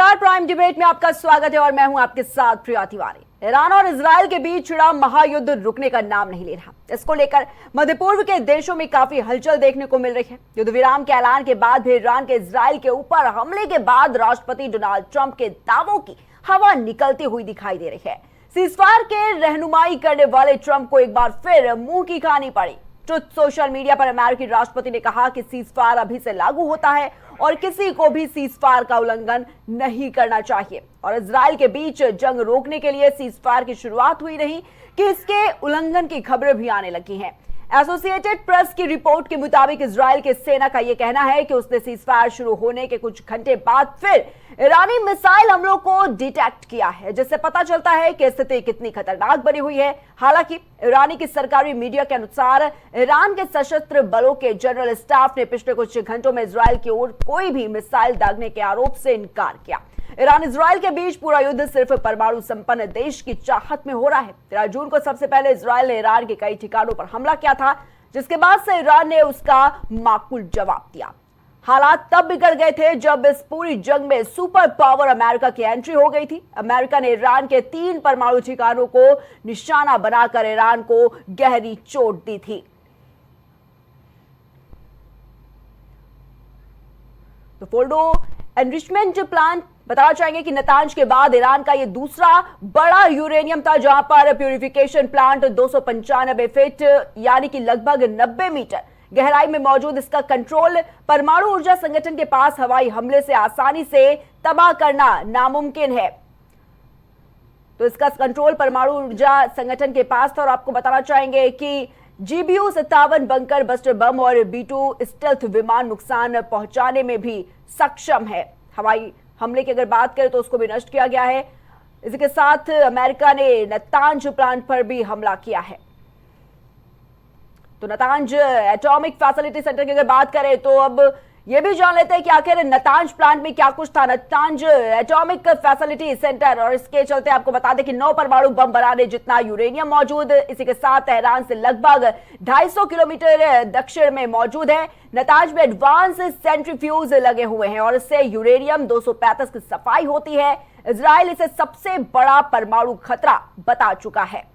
नमस्कार, prime debate में आपका स्वागत है और मैं हूं आपके साथ प्रिया तिवारी। ईरान और इजराइल के बीच छिड़ा महायुद्ध रुकने का नाम नहीं ले रहा। इसको लेकर मध्य पूर्व के देशों में काफी हलचल देखने को मिल रही है। युद्ध विराम के ऐलान के बाद भी ईरान के इजराइल के ऊपर हमले के बाद राष्ट्रपति डोनाल्ड ट्रंप के दावों की हवा निकलती हुई दिखाई दे रही है। सीजफायर के रहनुमाई करने वाले ट्रंप को एक बार फिर मुंह की खानी पड़ी। ट्रुथ सोशल मीडिया पर अमेरिकी राष्ट्रपति ने कहा कि सीजफायर अभी से लागू होता है और किसी को भी सीजफायर का उल्लंघन नहीं करना चाहिए। और इजराइल के बीच जंग रोकने के लिए सीजफायर की शुरुआत हुई नहीं कि इसके उल्लंघन की खबरें भी आने लगी हैं। एसोसिएटेड प्रेस की रिपोर्ट के मुताबिक इजराइल की सेना का यह कहना है कि उसने सीजफायर शुरू होने के कुछ घंटे बाद फिर ईरानी मिसाइल हमलों को डिटेक्ट किया है, जिससे पता चलता है कि स्थिति कितनी खतरनाक बनी हुई है। हालांकि ईरानी की सरकारी मीडिया के अनुसार ईरान के सशस्त्र बलों के जनरल स्टाफ ने पिछले कुछ घंटों में इजराइल की ओर कोई भी मिसाइल दागने के आरोप से इनकार किया। ईरान इजराइल के बीच पूरा युद्ध सिर्फ परमाणु संपन्न देश की चाहत में हो रहा है। 13 जून को सबसे पहले इजराइल ने ईरान के कई ठिकानों पर हमला किया था, जिसके बाद से ईरान ने उसका माकूल जवाब दिया। हालात तब बिगड़ गए थे जब इस पूरी जंग में सुपर पावर अमेरिका की एंट्री हो गई थी। अमेरिका ने ईरान के 3 परमाणु ठिकानों को निशाना बनाकर ईरान को गहरी चोट दी थी। तो फोर्डो एनरिचमेंट प्लांट बताना चाहेंगे कि नतांज के बाद ईरान का यह दूसरा बड़ा यूरेनियम था, जहां पर प्यूरिफिकेशन प्लांट 295 फीट यानी कि लगभग 90 मीटर गहराई में मौजूद। इसका कंट्रोल परमाणु ऊर्जा संगठन के पास हवाई हमले से आसानी से तबाह करना नामुमकिन है। तो इसका कंट्रोल परमाणु ऊर्जा संगठन के पास था। और आपको बताना चाहेंगे कि GBU 57 बंकर बस्टर बम और B2 स्टेल्थ विमान नुकसान पहुंचाने में भी सक्षम है। हवाई हमले की अगर बात करें तो उसको भी नष्ट किया गया है। इसके साथ अमेरिका ने नतांज प्लांट पर भी हमला किया है। तो नतांज एटॉमिक फैसिलिटी सेंटर की अगर बात करें तो अब ये भी जान लेते हैं कि आखिर नतांज प्लांट में क्या कुछ था। नतांज एटॉमिक फैसिलिटी सेंटर, और इसके चलते आपको बता दें कि 9 परमाणु बम बनाने जितना यूरेनियम मौजूद। इसी के साथ तेहरान से लगभग 250 किलोमीटर दक्षिण में मौजूद है। नतांज में एडवांस सेंट्रीफ्यूज लगे हुए हैं और इससे यूरेनियम 235 की सफाई होती है। इजराइल इसे सबसे बड़ा परमाणु खतरा बता चुका है।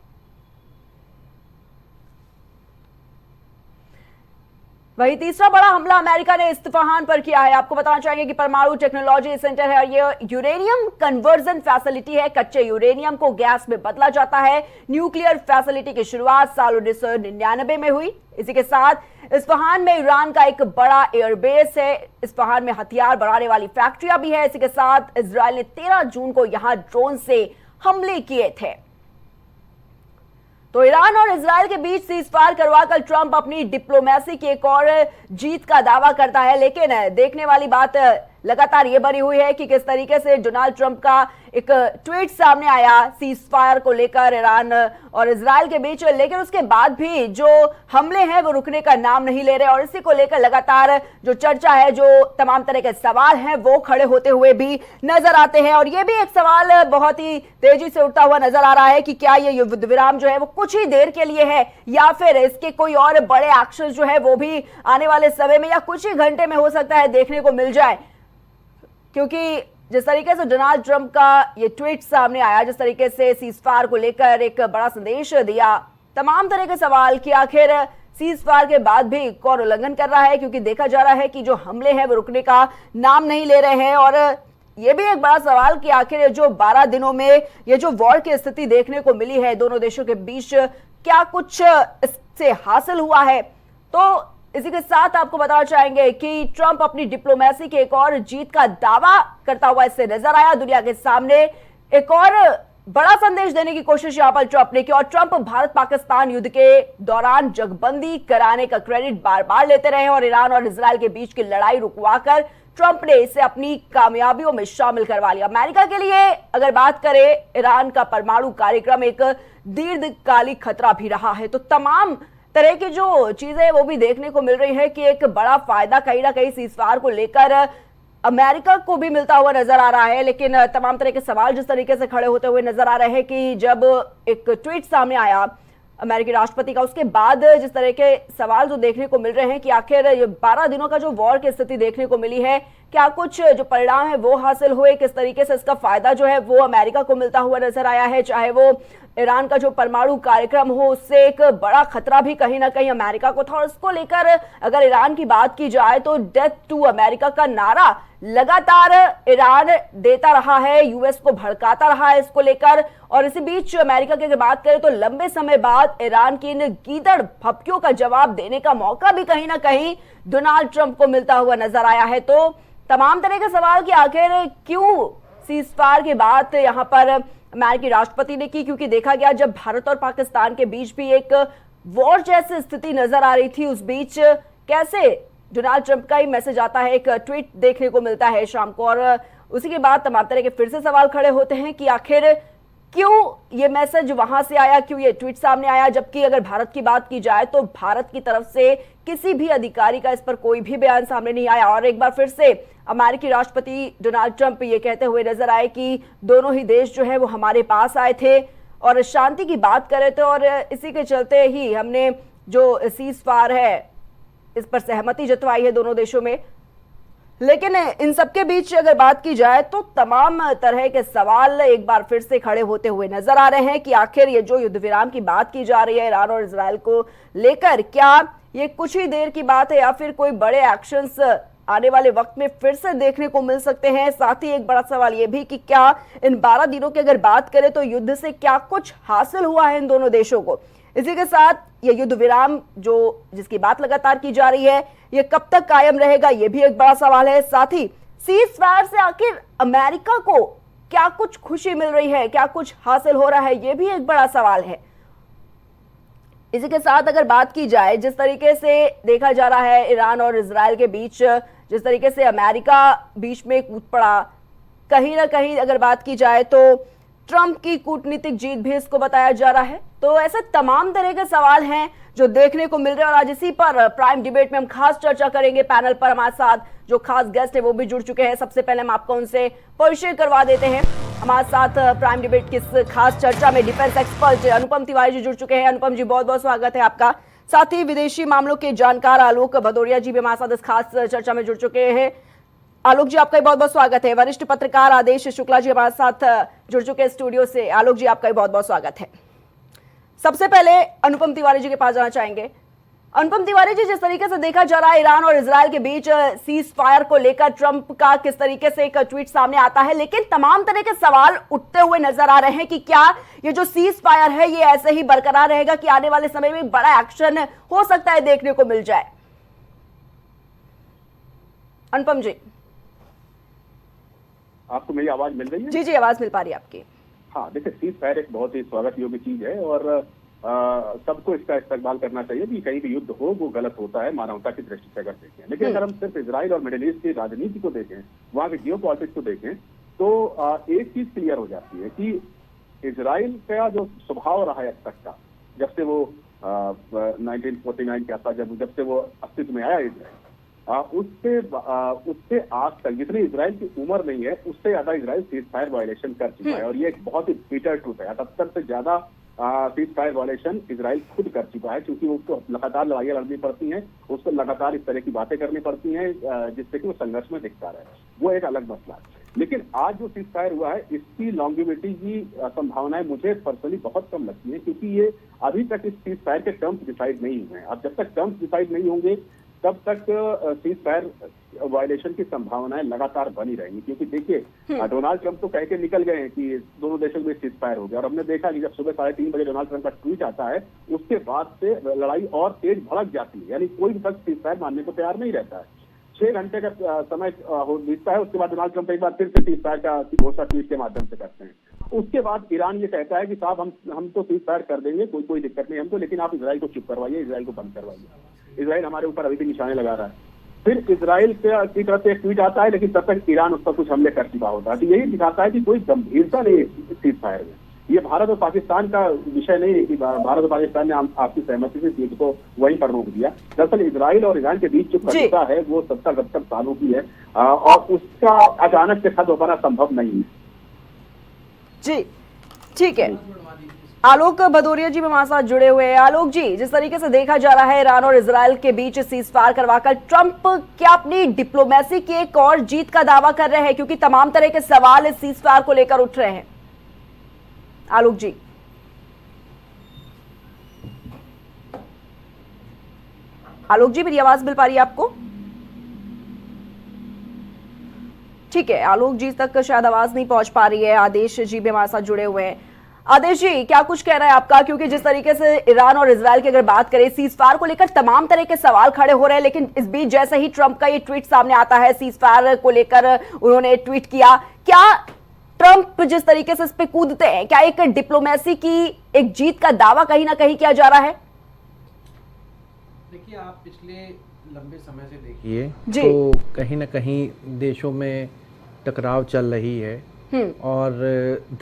वही तीसरा बड़ा हमला अमेरिका ने इस्फहान पर किया है। आपको बताना चाहेंगे कि परमाणु टेक्नोलॉजी सेंटर है और ये यूरेनियम कन्वर्जन फैसिलिटी है। कच्चे यूरेनियम को गैस में बदला जाता है। न्यूक्लियर फैसिलिटी की शुरुआत साल 1999 में हुई। इसी के साथ इस्फहान में ईरान का एक बड़ा एयरबेस है। इस्फहान में हथियार बनाने वाली फैक्ट्रियां भी है। इसी के साथ इजराइल ने 13 जून को यहां ड्रोन से हमले किए थे। तो ईरान और इजराइल के बीच सीजफायर करवाकर ट्रंप अपनी डिप्लोमेसी की एक और जीत का दावा करता है। लेकिन देखने वाली बात लगातार ये बनी हुई है कि किस तरीके से डोनाल्ड ट्रंप का एक ट्वीट सामने आया सीजफायर को लेकर ईरान और इजराइल के बीच। लेकिन उसके बाद भी जो हमले हैं वो रुकने का नाम नहीं ले रहे और इसी को लेकर लगातार जो चर्चा है, जो तमाम तरह के सवाल हैं वो खड़े होते हुए भी नजर आते हैं। और ये भी एक सवाल बहुत ही तेजी से उठता हुआ नजर आ रहा है कि क्या ये युद्ध विराम जो है वो कुछ ही देर के लिए है या फिर इसके कोई और बड़े एक्शन जो है वो भी आने वाले समय में या कुछ ही घंटे में हो सकता है देखने को मिल जाए। क्योंकि जिस तरीके से डोनाल्ड ट्रंप का ये ट्वीट सामने आया, जिस तरीके से सीजफायर को लेकर एक बड़ा संदेश दिया, तमाम तरह के सवाल कि आखिर सीजफायर के बाद भी कौन उल्लंघन कर रहा है। क्योंकि देखा जा रहा है कि जो हमले हैं वो रुकने का नाम नहीं ले रहे हैं। और ये भी एक बड़ा सवाल कि आखिर जो 12 दिनों में ये जो वॉर की स्थिति देखने को मिली है दोनों देशों के बीच, क्या कुछ इससे हासिल हुआ है। तो इसी के साथ आपको बताना चाहेंगे कि ट्रंप अपनी डिप्लोमेसी के एक और जीत का दावा करता हुआ इससे नजर आया। दुनिया के सामने एक और बड़ा संदेश देने की कोशिश यहां पर ट्रंप ने की। और ट्रंप भारत पाकिस्तान युद्ध के दौरान जगबंदी कराने का क्रेडिट बार बार लेते रहे और ईरान और इजराइल के बीच की लड़ाई रुकवाकर ट्रंप ने इसे अपनी कामयाबियों में शामिल करवा लिया। अमेरिका के लिए अगर बात करें, ईरान का परमाणु कार्यक्रम एक दीर्घकालिक खतरा भी रहा है। तो तमाम तरह की जो चीजें वो भी देखने को मिल रही है कि एक बड़ा फायदा कहीं ना कहीं सीजफायर को लेकर अमेरिका को भी मिलता हुआ नजर आ रहा है। लेकिन तमाम तरह के सवाल जिस तरीके से खड़े होते हुए नजर आ रहे हैं कि जब एक ट्वीट सामने आया अमेरिकी राष्ट्रपति का, उसके बाद जिस तरह के सवाल जो देखने को मिल रहे हैं कि आखिर ये 12 दिनों का जो वॉर की स्थिति देखने को मिली है, क्या कुछ जो परिणाम है वो हासिल हुए, किस तरीके से इसका फायदा जो है वो अमेरिका को मिलता हुआ नजर आया है, चाहे वो ईरान का जो परमाणु कार्यक्रम हो उससे एक बड़ा खतरा भी कहीं ना कहीं अमेरिका को था। और इसको लेकर अगर ईरान की बात की जाए तो डेथ टू अमेरिका का नारा लगातार ईरान देता रहा है, यूएस को भड़काता रहा है इसको लेकर। और इसी बीच अमेरिका की अगर बात करें तो लंबे समय बाद ईरान की इन गीदड़ भपकियों का जवाब देने का मौका भी कहीं ना कहीं डोनाल्ड ट्रंप को मिलता हुआ नजर आया है। तो तमाम तरह के सवाल कि आखिर क्यों सीजफायर की बात यहां पर अमेरिकी राष्ट्रपति ने की, क्योंकि देखा गया जब भारत और पाकिस्तान के बीच भी एक वॉर जैसी स्थिति नजर आ रही थी, उस बीच कैसे डोनाल्ड ट्रंप का ही मैसेज आता है, एक ट्वीट देखने को मिलता है शाम को। और उसी के बाद तमाम तरह के फिर से सवाल खड़े होते हैं कि आखिर क्यों ये मैसेज वहां से आया, क्यों ये ट्वीट सामने आया, जबकि अगर भारत की बात की जाए तो भारत की तरफ से किसी भी अधिकारी का इस पर कोई भी बयान सामने नहीं आया। और एक बार फिर से अमेरिकी राष्ट्रपति डोनाल्ड ट्रंप ये कहते हुए नजर आए कि दोनों ही देश जो है वो हमारे पास आए थे और शांति की बात कर रहे थे, और इसी के चलते ही हमने जो सीजफायर है इस पर सहमति जतवाई है दोनों देशों में। लेकिन इन सबके बीच अगर बात की जाए तो तमाम तरह के सवाल एक बार फिर से खड़े होते हुए नजर आ रहे हैं कि आखिर ये जो युद्ध विराम की बात की जा रही है ईरान और इजराइल को लेकर, क्या ये कुछ ही देर की बात है या फिर कोई बड़े एक्शंस आने वाले वक्त में फिर से देखने को मिल सकते हैं। साथ ही एक बड़ा सवाल यह भी कि क्या इन 12 दिनों की अगर बात करें तो युद्ध से क्या कुछ हासिल हुआ है इन दोनों देशों को। इसी के साथ ये युद्ध विराम जो जिसकी बात लगातार की जा रही है ये कब तक कायम रहेगा, ये भी एक बड़ा सवाल है। साथ ही सीजफायर से आखिर अमेरिका को क्या कुछ खुशी मिल रही है, क्या कुछ हासिल हो रहा है, ये भी एक बड़ा सवाल है। इसी के साथ अगर बात की जाए जिस तरीके से देखा जा रहा है ईरान और इजराइल के बीच, जिस तरीके से अमेरिका बीच में कूद पड़ा, कहीं ना कहीं अगर बात की जाए तो ट्रंप की कूटनीतिक जीत भी इसको बताया जा रहा है। तो ऐसे तमाम तरह के सवाल हैं जो देखने को मिल रहे हैं और आज इसी पर प्राइम डिबेट में हम खास चर्चा करेंगे। पैनल पर हमारे साथ जो खास गेस्ट है वो भी जुड़ चुके हैं। सबसे पहले हम आपको उनसे परिचय करवा देते हैं। हमारे साथ प्राइम डिबेट की इस खास चर्चा में डिफेंस एक्सपर्ट अनुपम तिवारी जी जुड़ चुके हैं। अनुपम जी बहुत बहुत स्वागत है आपका। साथ ही विदेशी मामलों के जानकार आलोक भदौरिया जी भी हमारे साथ इस खास चर्चा में जुड़ चुके हैं। आलोक जी आपका बहुत बहुत स्वागत है। वरिष्ठ पत्रकार आदेश शुक्ला जी हमारे साथ जुड़ चुके हैं स्टूडियो से। आलोक जी आपका बहुत बहुत स्वागत है। सबसे पहले अनुपम तिवारी जी के पास जाना चाहेंगे। अनुपम तिवारी जी, जिस तरीके से देखा जा रहा है ईरान और इजराइल के बीच सीज फायर को लेकर ट्रंप का किस तरीके से एक ट्वीट सामने आता है, लेकिन तमाम तरह के सवाल उठते हुए नजर आ रहे हैं कि क्या ये जो सीज फायर है ये ऐसे ही बरकरार रहेगा कि आने वाले समय में बड़ा एक्शन हो सकता है देखने को मिल जाए। अनुपम जी आपको मेरी आवाज मिल रही है? जी जी आवाज मिल पा रही है आपकी। हाँ देखिए, सीज फायर एक बहुत ही स्वागत योग्य चीज है और सबको इसका इस्तेमाल करना चाहिए कि कहीं भी युद्ध हो वो गलत होता है मानवता की दृष्टि से अगर देखें। लेकिन अगर हम सिर्फ इजराइल और मिडिल ईस्ट की राजनीति को देखें, वहाँ के जियो पॉलिटिक्स को देखें तो एक चीज क्लियर हो जाती है कि इजराइल का जो स्वभाव रहा है अब तक का, जब से वो 1949 के आसपास जब से वो अस्तित्व में आया इजराइल, उससे आज तक जितनी इजराइल की उम्र नहीं है उससे ज्यादा इजराइल सीज फायर वायलेशन कर चुका है। और ये एक बहुत ही बिटर ट्रूथ है। 78 से ज्यादा सीज फायर वायलेशन इजराइल खुद कर चुका है, क्योंकि उसको लगातार लड़ाइयां लड़नी पड़ती हैं, उसको लगातार इस तरह की बातें करनी पड़ती हैं जिससे कि वो संघर्ष में दिखता रहे। वो एक अलग मसला है। लेकिन आज जो सीज फायर हुआ है इसकी लॉन्गिविटी की संभावनाएं मुझे पर्सनली बहुत कम लगती है, क्योंकि ये अभी तक इस सीज फायर के टर्म्स डिसाइड नहीं हुए हैं। अब जब तक टर्म्स डिसाइड नहीं होंगे तब तक सीज फायर वायलेशन की संभावनाएं लगातार बनी रहेंगी। क्योंकि देखिए डोनाल्ड ट्रंप तो कह के निकल गए हैं कि दोनों देशों में सीज फायर हो गया, और हमने देखा कि जब सुबह 3:30 बजे डोनाल्ड ट्रंप का ट्वीट आता है उसके बाद से लड़ाई और तेज भड़क जाती है। यानी कोई भी शख्स सीज फायर मानने को तैयार नहीं रहता है। 6 घंटे का समय बीतता है, उसके बाद डोनाल्ड ट्रंप एक बार फिर से सीज फायर का घोषणा ट्वीट के माध्यम से करते हैं। उसके बाद ईरान ये कहता है कि साहब हम तो सीज फायर कर देंगे, कोई दिक्कत नहीं हमको, लेकिन आप इजराइल को चुप करवाइए, इजराइल को बंद करवाइए। इजराइल हमारे ऊपर अभी भी निशाने लगा रहा है। फिर इजराइल की तरफ से एक ट्वीट आता है, लेकिन तब तक ईरान उस पर कुछ हमले कर चुका होता है। तो यही दिखाता है कि कोई गंभीरता नहीं है सीज फायर में। ये भारत और पाकिस्तान का विषय नहीं है कि भारत और पाकिस्तान ने आपकी सहमति से युद्ध को वहीं पर रोक दिया। दरअसल इजराइल और ईरान के बीच जो कठिनता है वो 70-72 सालों की है और उसका अचानक से खत्म हो पाना संभव नहीं है। जी ठीक है। आलोक भदौरिया जी हमारे साथ जुड़े हुए हैं। आलोक जी, जिस तरीके से देखा जा रहा है ईरान और इजराइल के बीच सीज फायर करवाकर ट्रंप क्या अपनी डिप्लोमेसी की एक और जीत का दावा कर रहे हैं, क्योंकि तमाम तरह के सवाल इस सीज फायर को लेकर उठ रहे हैं। आलोक जी, मेरी आवाज मिल पा रही है आपको? ठीक है, आलोक जी तक शायद आवाज नहीं पहुंच पा रही है। आदेश जी भी हमारे साथ जुड़े हुए हैं। आदेश जी, क्या कुछ कहना है आपका? क्योंकि जिस तरीके से ईरान और इजराइल की अगर बात करें, सीज फायर को लेकर तमाम तरह के सवाल खड़े हो रहे हैं, लेकिन इस बीच जैसे ही ट्रंप का ये ट्वीट सामने आता है, सीज फायर को लेकर उन्होंने ट्वीट किया, क्या ट्रंप जिस तरीके से इस पे कूदते हैं, क्या एक डिप्लोमेसी की एक जीत का दावा कहीं ना कहीं किया जा रहा है? देखिए, आप पिछले लंबे समय से देखिए तो कहीं ना कहीं देशों में टकराव चल रही है, और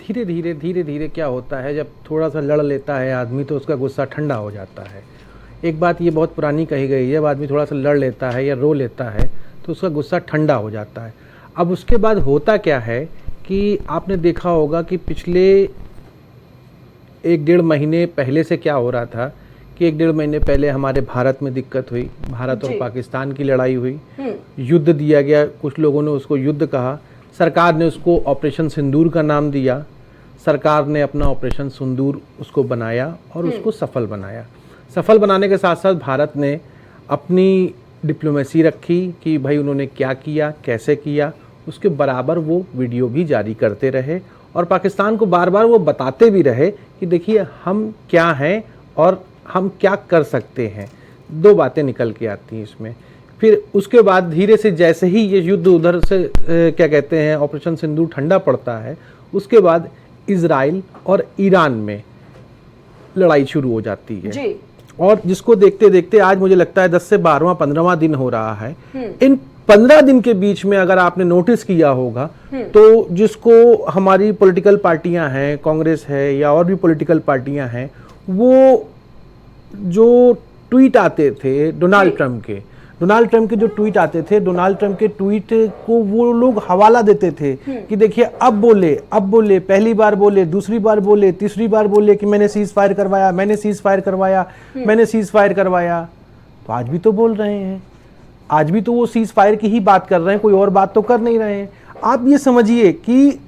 धीरे धीरे क्या होता है, जब थोड़ा सा लड़ लेता है आदमी तो उसका गुस्सा ठंडा हो जाता है। एक बात ये बहुत पुरानी कही गई है, जब आदमी थोड़ा सा लड़ लेता है या रो लेता है तो उसका गुस्सा ठंडा हो जाता है। अब उसके बाद होता क्या है कि आपने देखा होगा कि पिछले 1-1.5 महीने पहले से क्या हो रहा था कि 1-1.5 महीने पहले हमारे भारत में दिक्कत हुई, भारत और पाकिस्तान की लड़ाई हुई, युद्ध दिया गया, कुछ लोगों ने उसको युद्ध कहा, सरकार ने उसको ऑपरेशन सिंदूर का नाम दिया, सरकार ने अपना ऑपरेशन सिंदूर उसको बनाया और उसको सफल बनाया। सफल बनाने के साथ साथ भारत ने अपनी डिप्लोमेसी रखी कि भाई उन्होंने क्या किया, कैसे किया, उसके बराबर वो वीडियो भी जारी करते रहे और पाकिस्तान को बार बार वो बताते भी रहे कि देखिए हम क्या हैं और हम क्या कर सकते हैं। 2 बातें निकल के आती हैं इसमें। फिर उसके बाद धीरे से जैसे ही ये युद्ध उधर से क्या कहते हैं ऑपरेशन सिंदूर ठंडा पड़ता है, उसके बाद इजराइल और ईरान में लड़ाई शुरू हो जाती है जी। और जिसको देखते देखते आज मुझे लगता है 10 से 12वां 15वां दिन हो रहा है। इन 15 दिन के बीच में अगर आपने नोटिस किया होगा तो जिसको हमारी पॉलिटिकल पार्टियां हैं, कांग्रेस है या और भी पॉलिटिकल पार्टियां हैं, वो जो ट्वीट आते थे डोनाल्ड ट्रंप के जो ट्वीट आते थे, डोनाल्ड ट्रंप के ट्वीट को वो लोग हवाला देते थे कि देखिए अब बोले, पहली बार बोले, दूसरी बार बोले, तीसरी बार बोले कि मैंने सीज फायर करवाया। तो आज भी तो बोल रहे हैं, आज भी तो वो सीज फायर की ही बात कर रहे हैं, कोई और बात तो कर नहीं रहे हैं। आप ये समझिए कि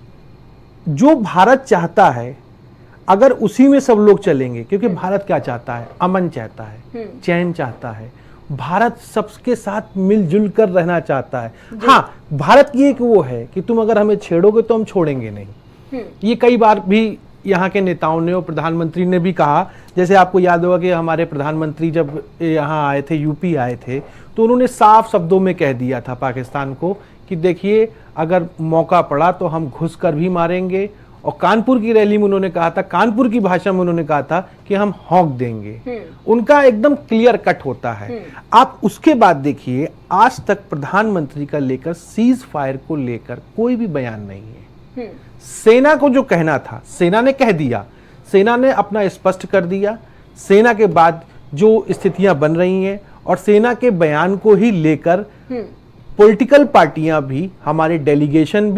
जो भारत चाहता है अगर उसी में सब लोग चलेंगे, क्योंकि भारत क्या चाहता है, अमन चाहता है, चैन चाहता है, भारत सबके साथ मिलजुल कर रहना चाहता है। हाँ, भारत की एक वो है कि तुम अगर हमें छेड़ोगे तो हम छोड़ेंगे नहीं। ये कई बार भी यहाँ के नेताओं ने और प्रधानमंत्री ने भी कहा। जैसे आपको याद होगा कि हमारे प्रधानमंत्री जब यहाँ आए थे, यूपी आए थे, तो उन्होंने साफ शब्दों में कह दिया था पाकिस्तान को कि देखिए अगर मौका पड़ा तो हम घुस कर भी मारेंगे। और कानपुर की रैली में उन्होंने कहा था, कानपुर की भाषा में उन्होंने कहा था कि हम हॉक देंगे। उनका एकदम क्लियर कट होता है। आप उसके बाद देखिए, आज तक प्रधानमंत्री का लेकर सीज फायर को लेकर कोई भी बयान नहीं है। सेना को जो कहना था सेना ने कह दिया, सेना ने अपना स्पष्ट कर दिया। सेना के बाद जो स्थितियां बन रही हैं और सेना के बयान को ही लेकर पॉलिटिकल पार्टियां भी, हमारे डेलीगेशन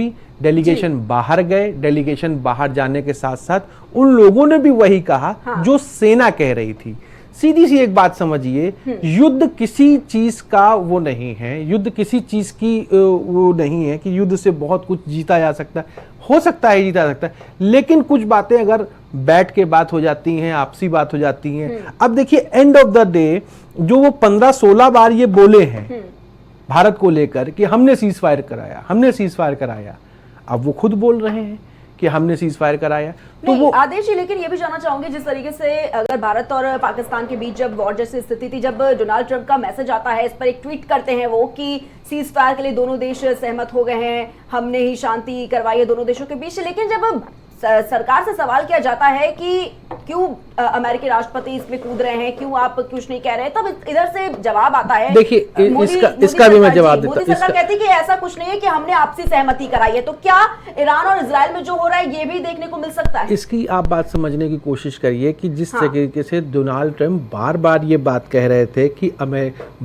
बाहर गए। डेलीगेशन बाहर जाने के साथ साथ उन लोगों ने भी वही कहा जो सेना कह रही थी। सीधी सी एक बात समझिए, युद्ध किसी चीज का वो नहीं है, युद्ध किसी चीज की वो नहीं है कि युद्ध से बहुत कुछ जीता जा सकता है। हो सकता है जीता जा सकता है, लेकिन कुछ बातें अगर बैठ के बात हो जाती हैं, आपसी बात हो जाती हैं। अब देखिए, एंड ऑफ द डे जो वो 15-16 बार ये बोले हैं भारत को लेकर कि हमने सीज फायर कराया, अब वो खुद बोल रहे हैं कि हमने सीज फायर कराया। तो वो आदेश जी, लेकिन ये भी जानना चाहूंगी, जिस तरीके से अगर भारत और पाकिस्तान के बीच जब वॉर जैसी स्थिति थी, जब डोनाल्ड ट्रंप का मैसेज आता है, इस पर एक ट्वीट करते हैं वो कि सीज फायर के लिए दोनों देश सहमत हो गए हैं, हमने ही शांति करवाई है दोनों देशों के बीच। लेकिन जब सरकार से सवाल किया जाता है कि क्यों अमेरिकी राष्ट्रपति इसमें कूद रहे हैं, क्यों आप कुछ नहीं कह रहे, तब इधर से जवाब आता है। देखिए, इसका भी मैं जवाब देता हूं। मोदी सरकार कहती है कि ऐसा कुछ नहीं है कि हमने आपसी सहमति कराई है। तो क्या ईरान और इजराइल में जो हो रहा है ये भी देखने को मिल सकता है? इसकी आप बात समझने की कोशिश करिए कि जिस तरीके से डोनाल्ड ट्रंप बार बार ये बात कह रहे थे कि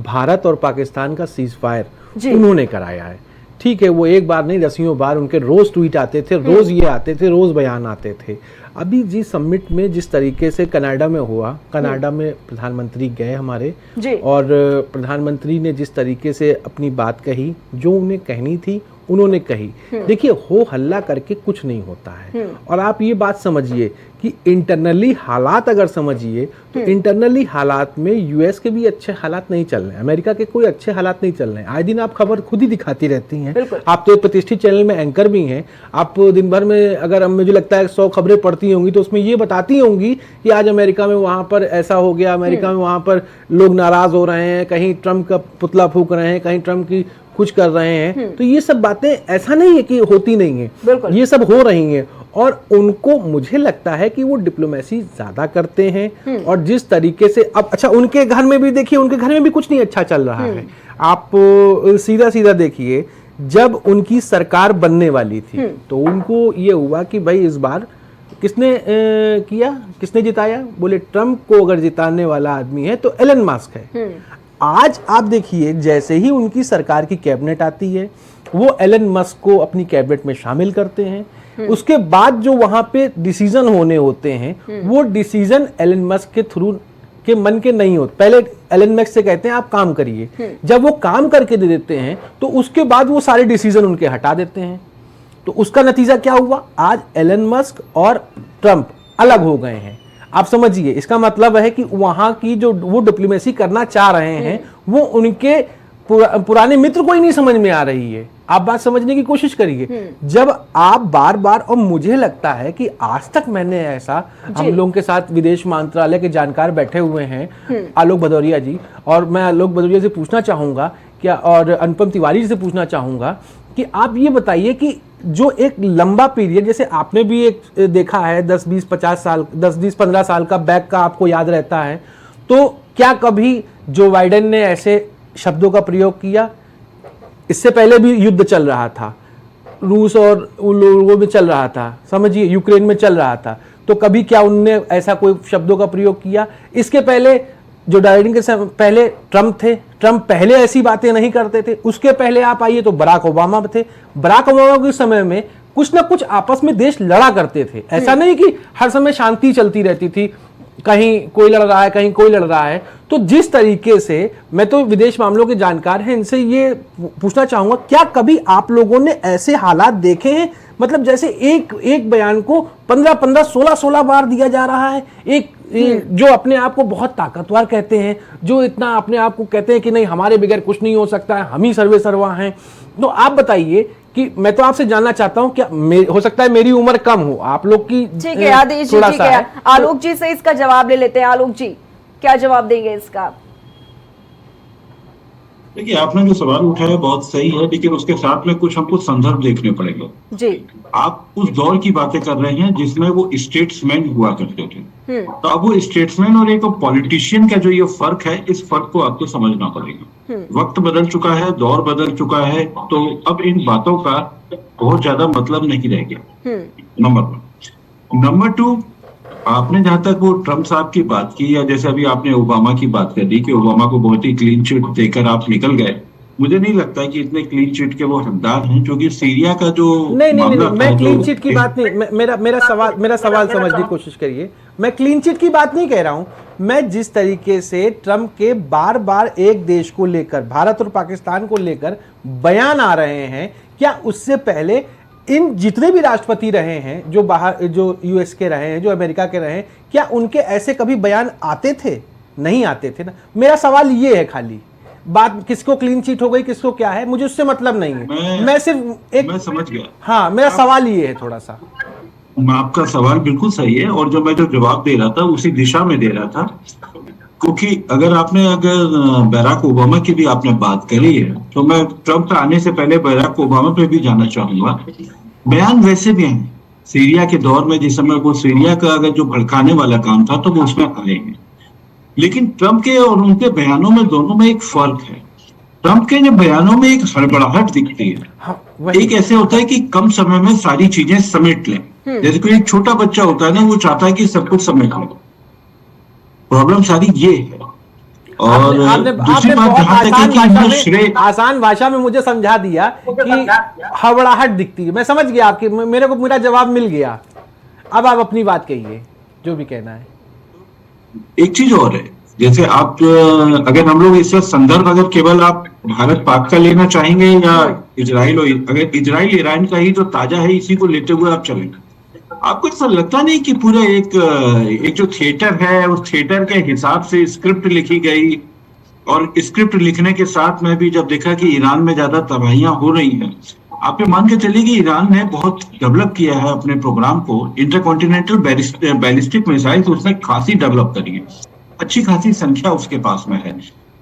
भारत और पाकिस्तान का सीज फायर उन्होंने कराया है, ठीक है, वो एक बार नहीं दसियों बार उनके रोज ट्वीट आते थे, रोज ये आते थे, रोज बयान आते थे। अभी जी समिट में जिस तरीके से कनाडा में हुआ, कनाडा में प्रधानमंत्री गए हमारे जी। और प्रधानमंत्री ने जिस तरीके से अपनी बात कही, जो उन्हें कहनी थी उन्होंने कही। देखिए, हो हल्ला करके कुछ नहीं होता है। और आप ये बात समझिए कि इंटरनली हालात अगर समझिए तो इंटरनली हालात में यूएस के भी अच्छे हालात नहीं चल रहे हैं, अमेरिका के कोई अच्छे हालात नहीं चल रहे हैं। आए दिन आप खबर खुद ही दिखाती रहती हैं। आप तो एक प्रतिष्ठित चैनल में एंकर भी हैं, आप दिन भर में अगर मुझे लगता है 100 खबरें पढ़ती होंगी तो उसमें ये बताती होंगी कि आज अमेरिका में वहां पर ऐसा हो गया, अमेरिका में वहां पर लोग नाराज हो रहे हैं, कहीं ट्रम्प का पुतला फूंक रहे हैं, कहीं ट्रम्प की कुछ कर रहे हैं। तो ये सब बातें ऐसा नहीं है कि होती नहीं है, ये सब हो रही हैं। और उनको मुझे लगता है कि वो डिप्लोमेसी ज्यादा करते हैं। और जिस तरीके से अब अच्छा, उनके घर में भी देखिए, उनके घर में भी कुछ नहीं अच्छा चल रहा है। आप सीधा सीधा देखिए, जब उनकी सरकार बनने वाली थी तो उनको ये हुआ कि भाई इस बार किसने किसने जिताया, बोले ट्रम्प को अगर जिताने वाला आदमी है तो एलन मस्क है। आज आप देखिए, जैसे ही उनकी सरकार की कैबिनेट आती है वो एलन मस्क को अपनी कैबिनेट में शामिल करते हैं। उसके बाद जो वहां पे डिसीजन होने होते हैं वो डिसीजन एलन मस्क के थ्रू के मन के नहीं होते। पहले एलन मस्क से कहते हैं आप काम करिए, जब वो काम करके दे देते हैं तो उसके बाद वो सारे डिसीजन उनके हटा देते हैं। तो उसका नतीजा क्या हुआ, आज एलन मस्क और ट्रम्प अलग हो गए हैं। आप समझिए, इसका मतलब है कि वहां की जो वो डिप्लोमेसी करना चाह रहे हैं वो उनके पुराने मित्र को ही नहीं समझ में आ रही है। आप बात समझने की कोशिश करिए। जब आप बार बार, और मुझे लगता है कि आज तक मैंने ऐसा, हम लोगों के साथ विदेश मंत्रालय के जानकार बैठे हुए हैं, आलोक भदौरिया जी, और मैं आलोक भदौरिया से पूछना चाहूंगा क्या, और अनुपम तिवारी जी से पूछना चाहूंगा कि आप ये बताइए कि जो एक लंबा पीरियड, जैसे आपने भी एक देखा है 10-15 साल का बैक का आपको याद रहता है, तो क्या कभी जो बाइडेन ने ऐसे शब्दों का प्रयोग किया? इससे पहले भी युद्ध चल रहा था, रूस और उन लोगों में चल रहा था, समझिए यूक्रेन में चल रहा था, तो कभी क्या उनने ऐसा कोई शब्दों का प्रयोग किया? इसके पहले जो बाइडेन के पहले ट्रम्प थे, ट्रम्प पहले ऐसी बातें नहीं करते थे। उसके पहले आप आइए तो बराक ओबामा थे। बराक ओबामा के समय में कुछ ना कुछ आपस में देश लड़ा करते थे। ऐसा नहीं कि हर समय शांति चलती रहती थी, कहीं कोई लड़ रहा है, कहीं कोई लड़ रहा है। तो जिस तरीके से, मैं तो विदेश मामलों के जानकार हैं, इनसे ये पूछना चाहूंगा, क्या कभी आप लोगों ने ऐसे हालात देखे हैं? मतलब जैसे एक बयान को 15-15, 16-16 बार दिया जा रहा है। एक जो अपने आप को बहुत ताकतवर कहते हैं, जो इतना अपने आप को कहते हैं कि नहीं हमारे बगैर कुछ नहीं हो सकता है, हम ही सर्वे सर्वा हैं। तो आप बताइए कि मैं तो आपसे जानना चाहता हूं, क्या हो सकता है मेरी उम्र कम हो, आप लोग की ठीक है आदेश जी, ठीक है, आलोक जी से इसका जवाब ले लेते हैं। आलोक जी, क्या जवाब देंगे इसका? देखिए, आपने जो सवाल उठाया बहुत सही है, लेकिन उसके साथ में कुछ हमको संदर्भ देखने पड़ेगा जी। आप उस दौर की बातें कर रहे हैं जिसमें वो स्टेट्समैन हुआ करते थे, तो अब वो स्टेट्समैन और एक पॉलिटिशियन का जो ये फर्क है, इस फर्क को आपको समझना पड़ेगा। वक्त बदल चुका है, दौर बदल चुका है, तो अब इन बातों का बहुत ज्यादा मतलब नहीं रह गया। नंबर 1। नंबर 2, आपने जहां तक वो ट्रम्प साहब की बात की, या जैसे अभी आपने ओबामा की बात कर दी कि ओबामा को बहुत ही क्लीन चिट देकर आप निकल गए, मुझे नहीं लगता कि इतने क्लीन चिट के वो हकदार हैं, क्योंकि सीरिया का जो नहीं, मैं क्लीन चिट की बात नहीं, मेरा सवाल समझने की कोशिश करिए। मैं क्लीन चिट की बात नहीं कह रहा हूं। मैं जिस तरीके से ट्रम्प के बार बार एक देश को लेकर, भारत और पाकिस्तान को लेकर बयान आ रहे हैं, क्या उससे पहले इन जितने भी राष्ट्रपति रहे हैं, जो बाहर, जो यूएस के रहे हैं, जो अमेरिका के रहे हैं, क्या उनके ऐसे कभी बयान आते थे? नहीं आते थे ना। मेरा सवाल ये है, खाली बात किसको क्लीन चिट हो गई, किसको क्या है, मुझे उससे मतलब नहीं है। मैं सिर्फ एक, मैं समझ गया। हाँ, मेरा सवाल ये है थोड़ा सा। आपका सवाल बिल्कुल सही है, और जो मैं जो जवाब दे रहा था उसी दिशा में दे रहा था, क्योंकि अगर बराक ओबामा की भी आपने बात करी है, तो मैं ट्रम्प आने से पहले बराक ओबामा पे भी जाना चाहूंगा। बयान वैसे भी हैं सीरिया के दौर में, जिस समय वो सीरिया का अगर जो भड़काने वाला काम था तो वो उसमें आए हैं, लेकिन ट्रम्प के और उनके बयानों में, दोनों में एक फर्क है। ट्रम्प के जो बयानों में एक हड़बड़ाहट दिखती है। हाँ, एक ऐसे होता है कि कम समय में सारी चीजें समेट लें, जैसे कोई एक छोटा बच्चा होता है ना, वो चाहता है कि सब कुछ समेट लें। प्रॉब्लम सारी ये है। और दूसरी बात, जहां तक है कि आसान भाषा में मुझे समझा दिया कि हड़बड़ाहट दिखती है। मैं समझ गया आपकी, मेरे को मेरा जवाब मिल गया। अब आप अपनी बात कहिए, जो भी कहना है। एक चीज और है, जैसे आप अगर हम लोग इसका संदर्भ अगर केवल आप भारत पाक का लेना चाहेंगे या इजराइल, और अगर इजराइल ईरान का ही तो ताजा है, इसी को लेते हुए आप चलेंगे, आपको ऐसा लगता नहीं कि पूरा एक जो थिएटर है उस थिएटर के हिसाब से स्क्रिप्ट लिखी गई, और स्क्रिप्ट लिखने के साथ में भी जब देखा कि ईरान में ज्यादा तबाहियां हो रही हैं, आप ये मान के चलिए कि ईरान ने बहुत डेवलप किया है अपने प्रोग्राम को, इंटरकॉन्टिनेंटल बैलिस्टिक मिसाइल उसने खासी डेवलप करी है, अच्छी खासी संख्या उसके पास में है,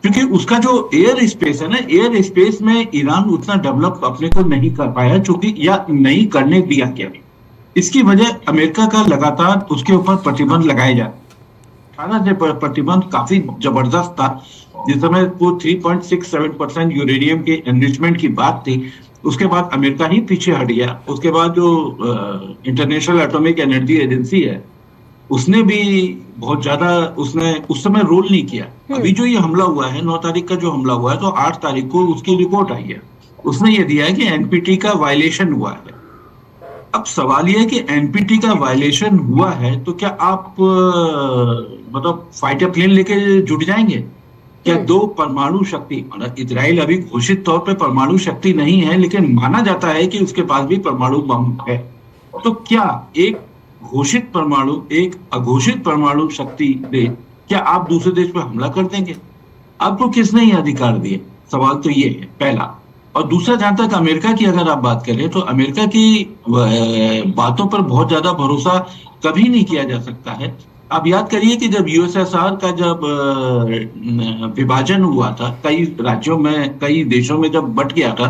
क्योंकि उसका जो एयर स्पेस है ना, एयर स्पेस में ईरान उतना डेवलप अपने को नहीं कर पाया, चूंकि या नहीं करने दिया गया। इसकी वजह अमेरिका का लगातार उसके ऊपर प्रतिबंध लगाए जाए, 18 से प्रतिबंध काफी जबरदस्त था। जिस समय वो 3.67% यूरेनियम के एनरिचमेंट की बात थी, उसके बाद अमेरिका ही पीछे हट गया। उसके बाद जो इंटरनेशनल एटॉमिक एनर्जी एजेंसी है, उसने भी बहुत ज्यादा उसने उस समय रोल नहीं किया। अभी जो ये हमला हुआ है, 9 तारीख का जो हमला हुआ है, तो 8 तारीख को उसकी रिपोर्ट आई है, उसने ये दिया है कि एनपीटी का वायलेशन हुआ है। अब सवाल यह है कि एनपीटी का वायलेशन हुआ है तो क्या आप मतलब फाइटर प्लेन लेके जुट जाएंगे क्या? 2 परमाणु शक्ति, मतलब इजराइल अभी घोषित तौर पे परमाणु शक्ति नहीं है, लेकिन माना जाता है कि उसके पास भी परमाणु बम है। तो क्या एक घोषित परमाणु एक अघोषित परमाणु शक्ति दे, क्या आप दूसरे देश पर हमला कर देंगे? आपको किसने ये अधिकार दिए? सवाल तो ये है पहला। और दूसरा, जहां तक अमेरिका की अगर आप बात करें तो अमेरिका की बातों पर बहुत ज्यादा भरोसा कभी नहीं किया जा सकता है। आप याद करिए कि जब यूएसएसआर का जब विभाजन हुआ था, कई राज्यों में, कई देशों में जब बंट गया था,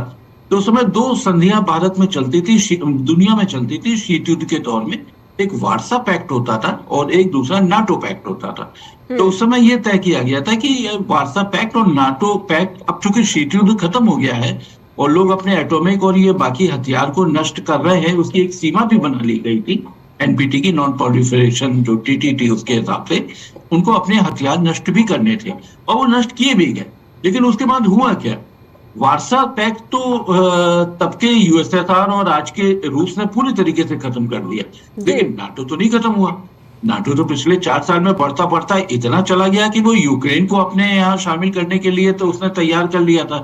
तो उस समय 2 संधियां भारत में चलती थी, दुनिया में चलती थी शीत युद्ध के दौर में। एक वार्सा पैक्ट होता था और एक दूसरा नाटो पैक्ट होता था। तो उस समय यह तय किया गया था कि वार्सा पैक्ट और नाटो पैक्ट, अब चूंकि शीत युद्ध खत्म हो गया है और लोग अपने एटॉमिक और ये बाकी हथियार को नष्ट कर रहे हैं, उसकी एक सीमा भी बना ली गई थी एनपीटी की, नॉन प्रोलिफरेशन जो टीटीटी, उसके हिसाब से उनको अपने हथियार नष्ट भी करने थे और वो नष्ट किए भी गए। लेकिन उसके बाद हुआ क्या? वार्सा पैक्ट तो तब के यूएसएसआर और आज के रूस ने पूरी तरीके से खत्म कर दिया, लेकिन नाटो तो नहीं खत्म हुआ। नाटो तो पिछले 4 साल में बढ़ता बढ़ता इतना चला गया कि वो यूक्रेन को अपने यहाँ शामिल करने के लिए तो उसने तैयार कर लिया था,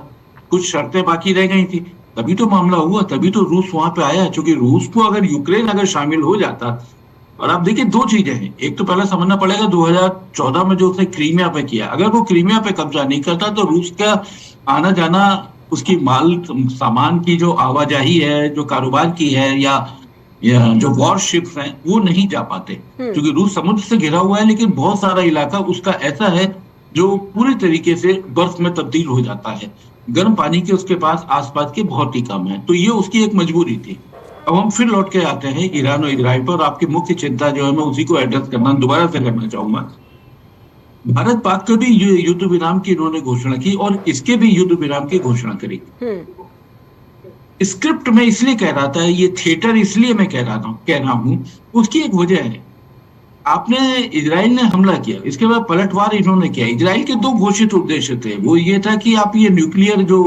कुछ शर्तें बाकी रह गई थी, तभी तो मामला हुआ, तभी तो रूस वहां पे आया। क्योंकि रूस को अगर यूक्रेन अगर शामिल हो जाता, और आप देखिए 2 चीजें हैं, एक तो पहले समझना पड़ेगा 2014 में जो उसने क्रीमिया पे किया, अगर वो क्रीमिया पे कब्जा नहीं करता तो रूस का आना जाना, उसकी माल सामान की जो आवाजाही है, जो कारोबार की है, या जो वॉरशिप्स हैं, वो नहीं जा पाते, क्योंकि रूस समुद्र से घिरा हुआ है, लेकिन बहुत सारा इलाका उसका ऐसा है जो पूरी तरीके से बर्फ में तब्दील हो जाता है, गर्म पानी के उसके पास आसपास के बहुत ही कम है। तो ये उसकी एक मजबूरी थी। अब हम फिर लौट के आते हैं ईरान और इजराइल पर, और आपकी मुख्य चिंता जो है मैं उसी को एड्रेस करना दोबारा से करना चाहूंगा। भारत पाक के भी युद्ध विराम की इन्होंने घोषणा की और इसके भी युद्ध विराम की घोषणा करी। स्क्रिप्ट में इसलिए कह रहा था, ये थिएटर इसलिए मैं कह रहा हूं, उसकी एक वजह है। आपने इजराइल ने हमला किया, इसके बाद पलटवार इन्होंने किया। इजराइल के 2 घोषित उद्देश्य थे, वो ये था कि आप ये न्यूक्लियर जो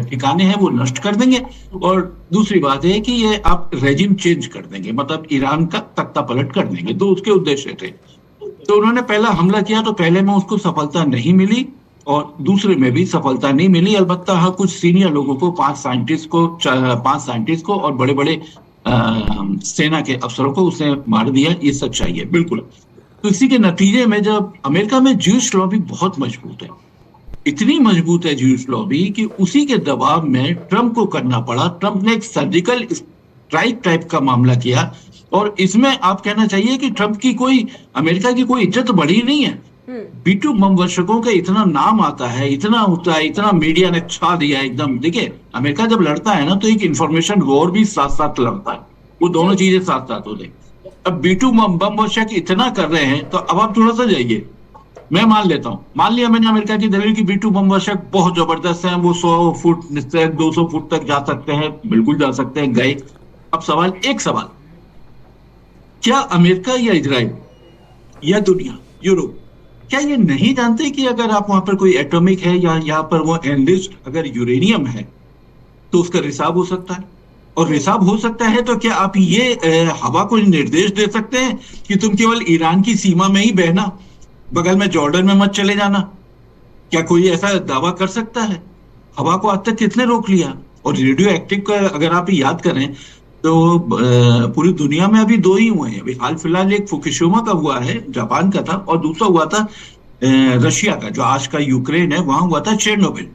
ठिकाने हैं वो नष्ट कर देंगे, और दूसरी बात है कि ये आप रेजिम चेंज कर देंगे, मतलब ईरान का तख्ता पलट कर देंगे। 2 उसके उद्देश्य थे। तो उन्होंने पहला हमला किया तो पहले में उसको सफलता नहीं मिली और दूसरे में भी सफलता नहीं मिली। अलबत्ता हाँ, कुछ सीनियर लोगों को, 5 साइंटिस्ट को और बड़े बड़े सेना के अफसरों को उसने मार दिया, ये सच्चाई है बिल्कुल। तो इसी के नतीजे में जब अमेरिका में ज्यूइश लॉबी बहुत मजबूत है, इतनी मजबूत है ज्यूइश लॉबी कि उसी के दबाव में ट्रंप को करना पड़ा। ट्रंप ने एक सर्जिकल स्ट्राइक टाइप का मामला किया, और इसमें आप कहना चाहिए कि ट्रंप की अमेरिका की कोई इज्जत बढ़ी नहीं है। B2 बम वर्षकों का इतना नाम आता है, इतना होता है, इतना मीडिया ने छा दिया एकदम। देखिए, अमेरिका जब लड़ता है ना तो एक इंफॉर्मेशन वॉर भी साथ साथ लड़ता है, वो दोनों चीजें साथ साथ होते। अब B2 बम वर्षक इतना कर रहे हैं, तो अब आप थोड़ा सा जाइए, मैं मान लेता हूं, मान लिया मैंने अमेरिका की दलील की B2 बम वर्षक बहुत जबरदस्त है, वो 100 फुट से 200 फुट तक जा सकते हैं, बिल्कुल जा सकते हैं, गए। अब सवाल, क्या अमेरिका या इजराइल या दुनिया, यूरोप क्या ये नहीं जानते कि अगर आप वहां पर कोई एटॉमिक है या यहाँ पर वो एनरिच्ड अगर यूरेनियम है तो उसका रिसाव हो सकता है, और रिसाव हो सकता है तो क्या आप ये हवा को निर्देश दे सकते हैं कि तुम केवल ईरान की सीमा में ही बहना, बगल में जॉर्डन में मत चले जाना? क्या कोई ऐसा दावा कर सकता है? हवा को आज तक किसने रोक लिया? और रेडियो एक्टिव का अगर आप याद करें तो पूरी दुनिया में अभी 2 ही हुए हैं। अभी हाल फिलहाल एक फुकुशिमा का हुआ है, जापान का था, और दूसरा हुआ था रशिया का, जो आज का यूक्रेन है, वहां हुआ था चेरनोबिल।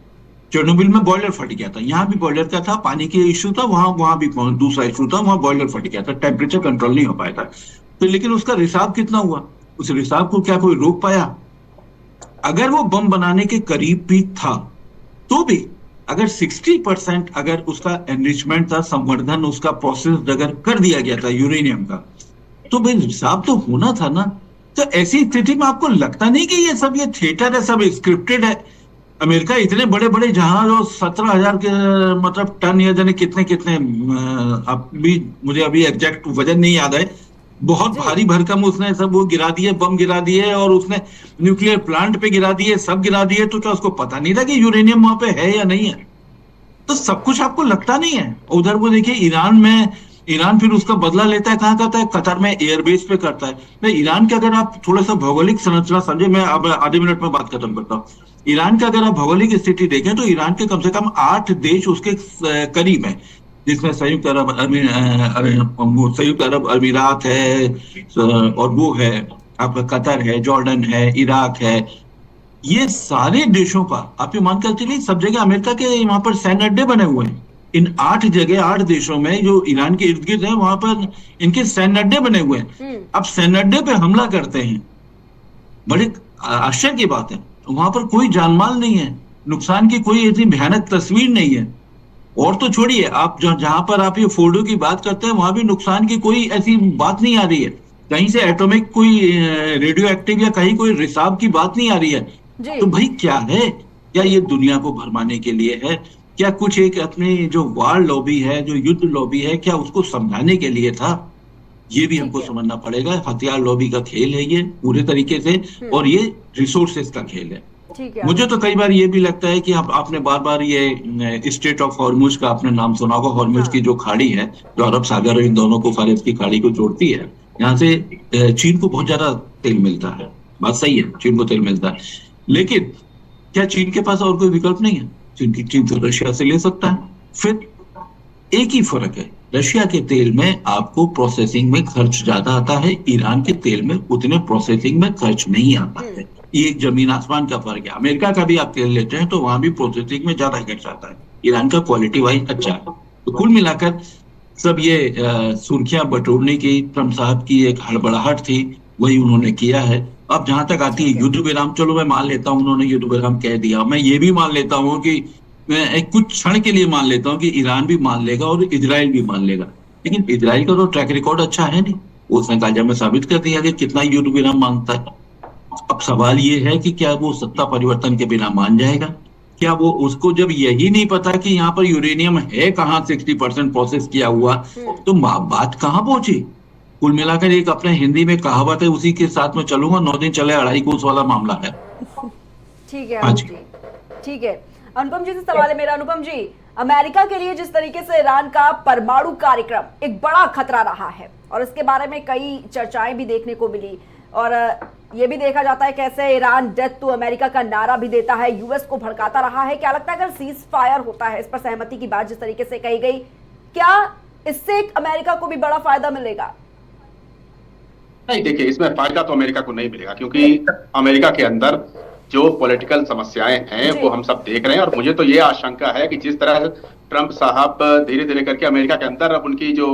चेरनोबिल में बॉयलर फट गया था, यहाँ भी बॉयलर का था, पानी के इश्यू था, वहां भी दूसरा इशू था, वहां बॉयलर फट गया था, टेम्परेचर कंट्रोल नहीं हो पाया था। तो लेकिन उसका रिसाव कितना हुआ? उस रिसाव को क्या कोई रोक पाया? अगर वो बम बनाने के करीब भी था तो भी अगर 60% अगर उसका एनरिचमेंट था, संवर्धन उसका प्रोसेस अगर कर दिया गया था यूरेनियम का, तो भाई रिसाव तो होना था ना। तो ऐसी स्थिति में आपको लगता नहीं कि ये सब ये थिएटर है, सब स्क्रिप्टेड है? अमेरिका इतने बड़े बड़े जहाज और 17,000 के मतलब टन या जाने कितने कितने, अब भी मुझे अभी एग्जैक्ट वजन नहीं याद है, बहुत भारी भरकम उसने सब वो गिरा दिए, बम गिरा दिए, और उसने न्यूक्लियर प्लांट पे गिरा दिए, सब गिरा दिए। तो क्या उसको पता नहीं था कि यूरेनियम वहां पे है या नहीं है? तो सब कुछ आपको लगता नहीं है। उधर वो देखिए ईरान में, ईरान फिर उसका बदला लेता है, कहाँ करता है? कतर में एयरबेस पे करता है। नहीं, ईरान के अगर आप थोड़ा सा भौगोलिक संरचना समझे, मैं अब आधे मिनट में बात खत्म करता हूँ। ईरान का अगर आप भौगोलिक स्थिति देखें तो ईरान के कम से कम 8 देश उसके करीब है, जिसमें संयुक्त अरब अमीरात है, और वो है आपका कतर है, जॉर्डन है, इराक है। ये सारे देशों का आप ये मानकर चलिए सब जगह अमेरिका के वहां पर सैन्य अड्डे बने हुए हैं। इन 8 जगह 8 देशों में जो ईरान के इर्द गिर्द है, वहां पर इनके सैन्य अड्डे बने हुए हैं। अब सैन्य अड्डे पे हमला करते हैं, बड़ी आश्चर्य की बात है, वहां पर कोई जानमाल नहीं है, नुकसान की कोई ऐसी भयानक तस्वीर नहीं है। और तो छोड़िए, आप जहां पर आप ये फोर्डो की बात करते हैं, वहां भी नुकसान की कोई ऐसी बात नहीं आ रही है, कहीं से एटॉमिक कोई रेडियो एक्टिव या कहीं कोई रिसाव की बात नहीं आ रही है। तो भाई क्या है? क्या ये दुनिया को भरमाने के लिए है? क्या कुछ एक अपनी जो वार लॉबी है, जो युद्ध लॉबी है, क्या उसको समझाने के लिए था? ये भी हमको समझना पड़ेगा। हथियार लॉबी का खेल है ये पूरे तरीके से, और ये रिसोर्सेस का खेल है। मुझे तो कई बार ये भी लगता है कि आपने बार बार ये स्टेट ऑफ हॉर्मुज का आपने नाम सुना होगा। हॉर्मुज की जो खाड़ी है, जो अरब सागर और इन दोनों को फारस की खाड़ी को जोड़ती है, यहाँ से चीन को बहुत ज्यादा तेल मिलता है। बात सही है, चीन को तेल मिलता है, लेकिन क्या चीन के पास और कोई विकल्प नहीं है? चीन तो रशिया से ले सकता है। फिर एक ही फर्क है, रशिया के तेल में आपको प्रोसेसिंग में खर्च ज्यादा आता है, ईरान के तेल में उतने प्रोसेसिंग में खर्च नहीं आता है। ये एक जमीन आसमान का फर्क है। अमेरिका का भी आप तेल लेते हैं तो वहां भी प्रोसेसिंग में ज्यादा खर्च आता है, ईरान का क्वालिटी वाइज अच्छा है। तो कुल मिलाकर सब ये सुर्खियां बटोरने की ट्रम्प साहब की एक हड़बड़ाहट थी, वही उन्होंने किया है। अब जहां तक आती है युद्ध विराम, चलो मैं मान लेता हूँ उन्होंने युद्ध विराम कह दिया। मैं ये भी मान लेता हूँ कि मैं एक कुछ क्षण के लिए मान लेता हूँ कि ईरान भी मान लेगा और इजराइल भी मान लेगा, लेकिन इजराइल का तो ट्रैक रिकॉर्ड अच्छा है नहीं। उसने गाजा में साबित कर दिया कि कितना युद्ध विराम मांगता है। अब सवाल ये है कि क्या वो सत्ता परिवर्तन के बिना मान जाएगा? क्या वो, उसको जब यही नहीं पता कि यहाँ पर यूरेनियम है कहाँ, 60% प्रोसेस किया हुआ, तो बात कहाँ पहुंची? कुल मिलाकर एक अपने हिंदी में कहावत है, उसी के साथ में चलूंगा, 9 दिन चले अढ़ाई कोस वाला मामला है। ठीक है अनुप जी, ठीक है। अनुपम जी से सवाल है मेरा। अनुपम जी, अमेरिका के लिए जिस तरीके से ईरान का परमाणु कार्यक्रम एक बड़ा खतरा रहा है, और इसके बारे में कई चर्चाएं भी देखने को मिली, और ये भी देखा जाता है कैसे ईरान डेथ टू अमेरिका का नारा भी देता है, यूएस को भड़काता रहा है। क्या लगता है अगर सीज फायर होता है, इस पर सहमति की बात जिस तरीके से कही गई, क्या इससे अमेरिका को भी बड़ा फायदा मिलेगा? नहीं, देखिए, इसमें फायदा तो अमेरिका को नहीं मिलेगा, क्योंकि अमेरिका के अंदर जो पॉलिटिकल समस्याएं हैं वो हम सब देख रहे हैं। और मुझे तो ये आशंका है कि जिस तरह ट्रंप साहब धीरे धीरे करके अमेरिका के अंदर अब उनकी जो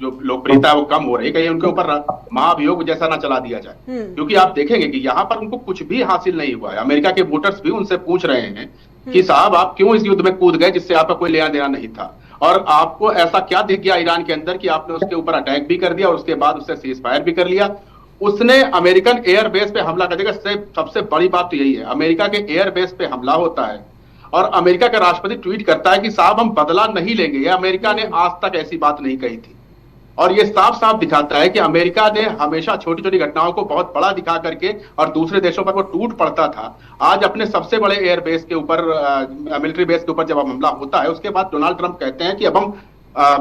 लोकप्रियता है वो कम हो रही है, कहीं उनके ऊपर महाभियोग जैसा ना चला दिया जाए। क्योंकि आप देखेंगे कि यहाँ पर उनको कुछ भी हासिल नहीं हुआ है। अमेरिका के वोटर्स भी उनसे पूछ रहे हैं कि साहब आप क्यों इस युद्ध में कूद गए जिससे आपका कोई लेना देना नहीं था, और आपको ऐसा क्या दिख गया ईरान के अंदर कि आपने उसके ऊपर अटैक भी कर दिया और उसके बाद उससे सीज फायर भी कर लिया। उसने अमेरिकन एयरबेस पे हमला कर दिया। सबसे बड़ी बात तो यही है, अमेरिका के एयरबेस पे हमला होता है और अमेरिका का राष्ट्रपति ट्वीट करता है कि साहब हम बदला नहीं लेंगे। अमेरिका ने आज तक ऐसी बात नहीं कही थी, और ये साफ साफ दिखाता है कि अमेरिका ने हमेशा छोटी छोटी घटनाओं को बहुत बड़ा दिखा करके और दूसरे देशों पर वो टूट पड़ता था। आज अपने सबसे बड़े एयर बेस के ऊपर, मिलिट्री बेस के ऊपर जब हमला होता है, उसके बाद डोनाल्ड ट्रंप कहते हैं कि अब हम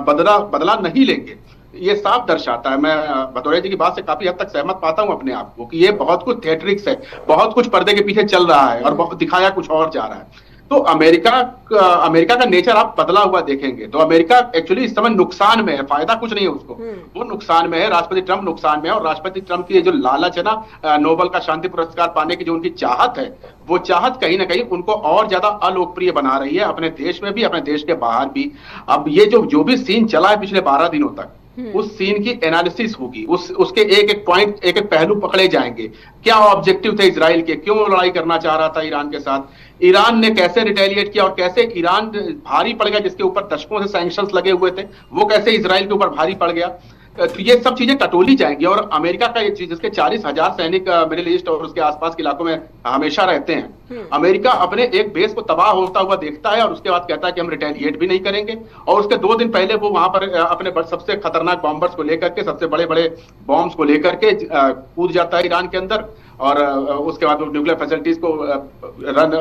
बदला नहीं लेंगे। ये साफ दर्शाता है, मैं भदौरिया जी की बात से काफी हद तक सहमत पाता हूं अपने आप को, कि ये बहुत कुछ थिएट्रिक्स है, बहुत कुछ पर्दे के पीछे चल रहा है और दिखाया कुछ और जा रहा है। तो अमेरिका का नेचर आप बदला हुआ देखेंगे तो अमेरिका एक्चुअली इस समय नुकसान में है, फायदा कुछ नहीं है उसको, वो नुकसान में है। राष्ट्रपति ट्रंप नुकसान में है, और राष्ट्रपति ट्रंप की जो लालच है ना नोबेल का शांति पुरस्कार पाने की जो उनकी चाहत है, वो चाहत कहीं ना कहीं उनको और ज्यादा अलोकप्रिय बना रही है, अपने देश में भी, अपने देश के बाहर भी। अब ये जो भी सीन चला है पिछले 12 दिनों तक, उस सीन की एनालिसिस होगी, उसके एक एक पॉइंट, एक एक पहलू पकड़े जाएंगे। क्या ऑब्जेक्टिव थे इजराइल के, क्यों लड़ाई करना चाह रहा था ईरान के साथ, ईरान ने कैसे रिटेलिएट किया, और कैसे ईरान भारी पड़ गया, जिसके ऊपर दशकों से सैंक्शंस लगे हुए थे, वो कैसे इजराइल के ऊपर भारी पड़ गया। तो ये सब चीजें टटोली जाएंगी। और अमेरिका का ये चीज, जिसके 40,000 सैनिक मिडिल ईस्ट और उसके आसपास के इलाकों में हमेशा रहते हैं, अमेरिका अपने एक बेस को तबाह होता हुआ देखता है और उसके बाद कहता है कि हम रिटेलिएट भी नहीं करेंगे। और उसके 2 दिन पहले वो वहां पर अपने सबसे खतरनाक बॉम्बर्स को लेकर के, सबसे बड़े बड़े बॉम्ब्स को लेकर के कूद जाता है ईरान के अंदर, और उसके बाद वो न्यूक्लियर फैसिलिटीज को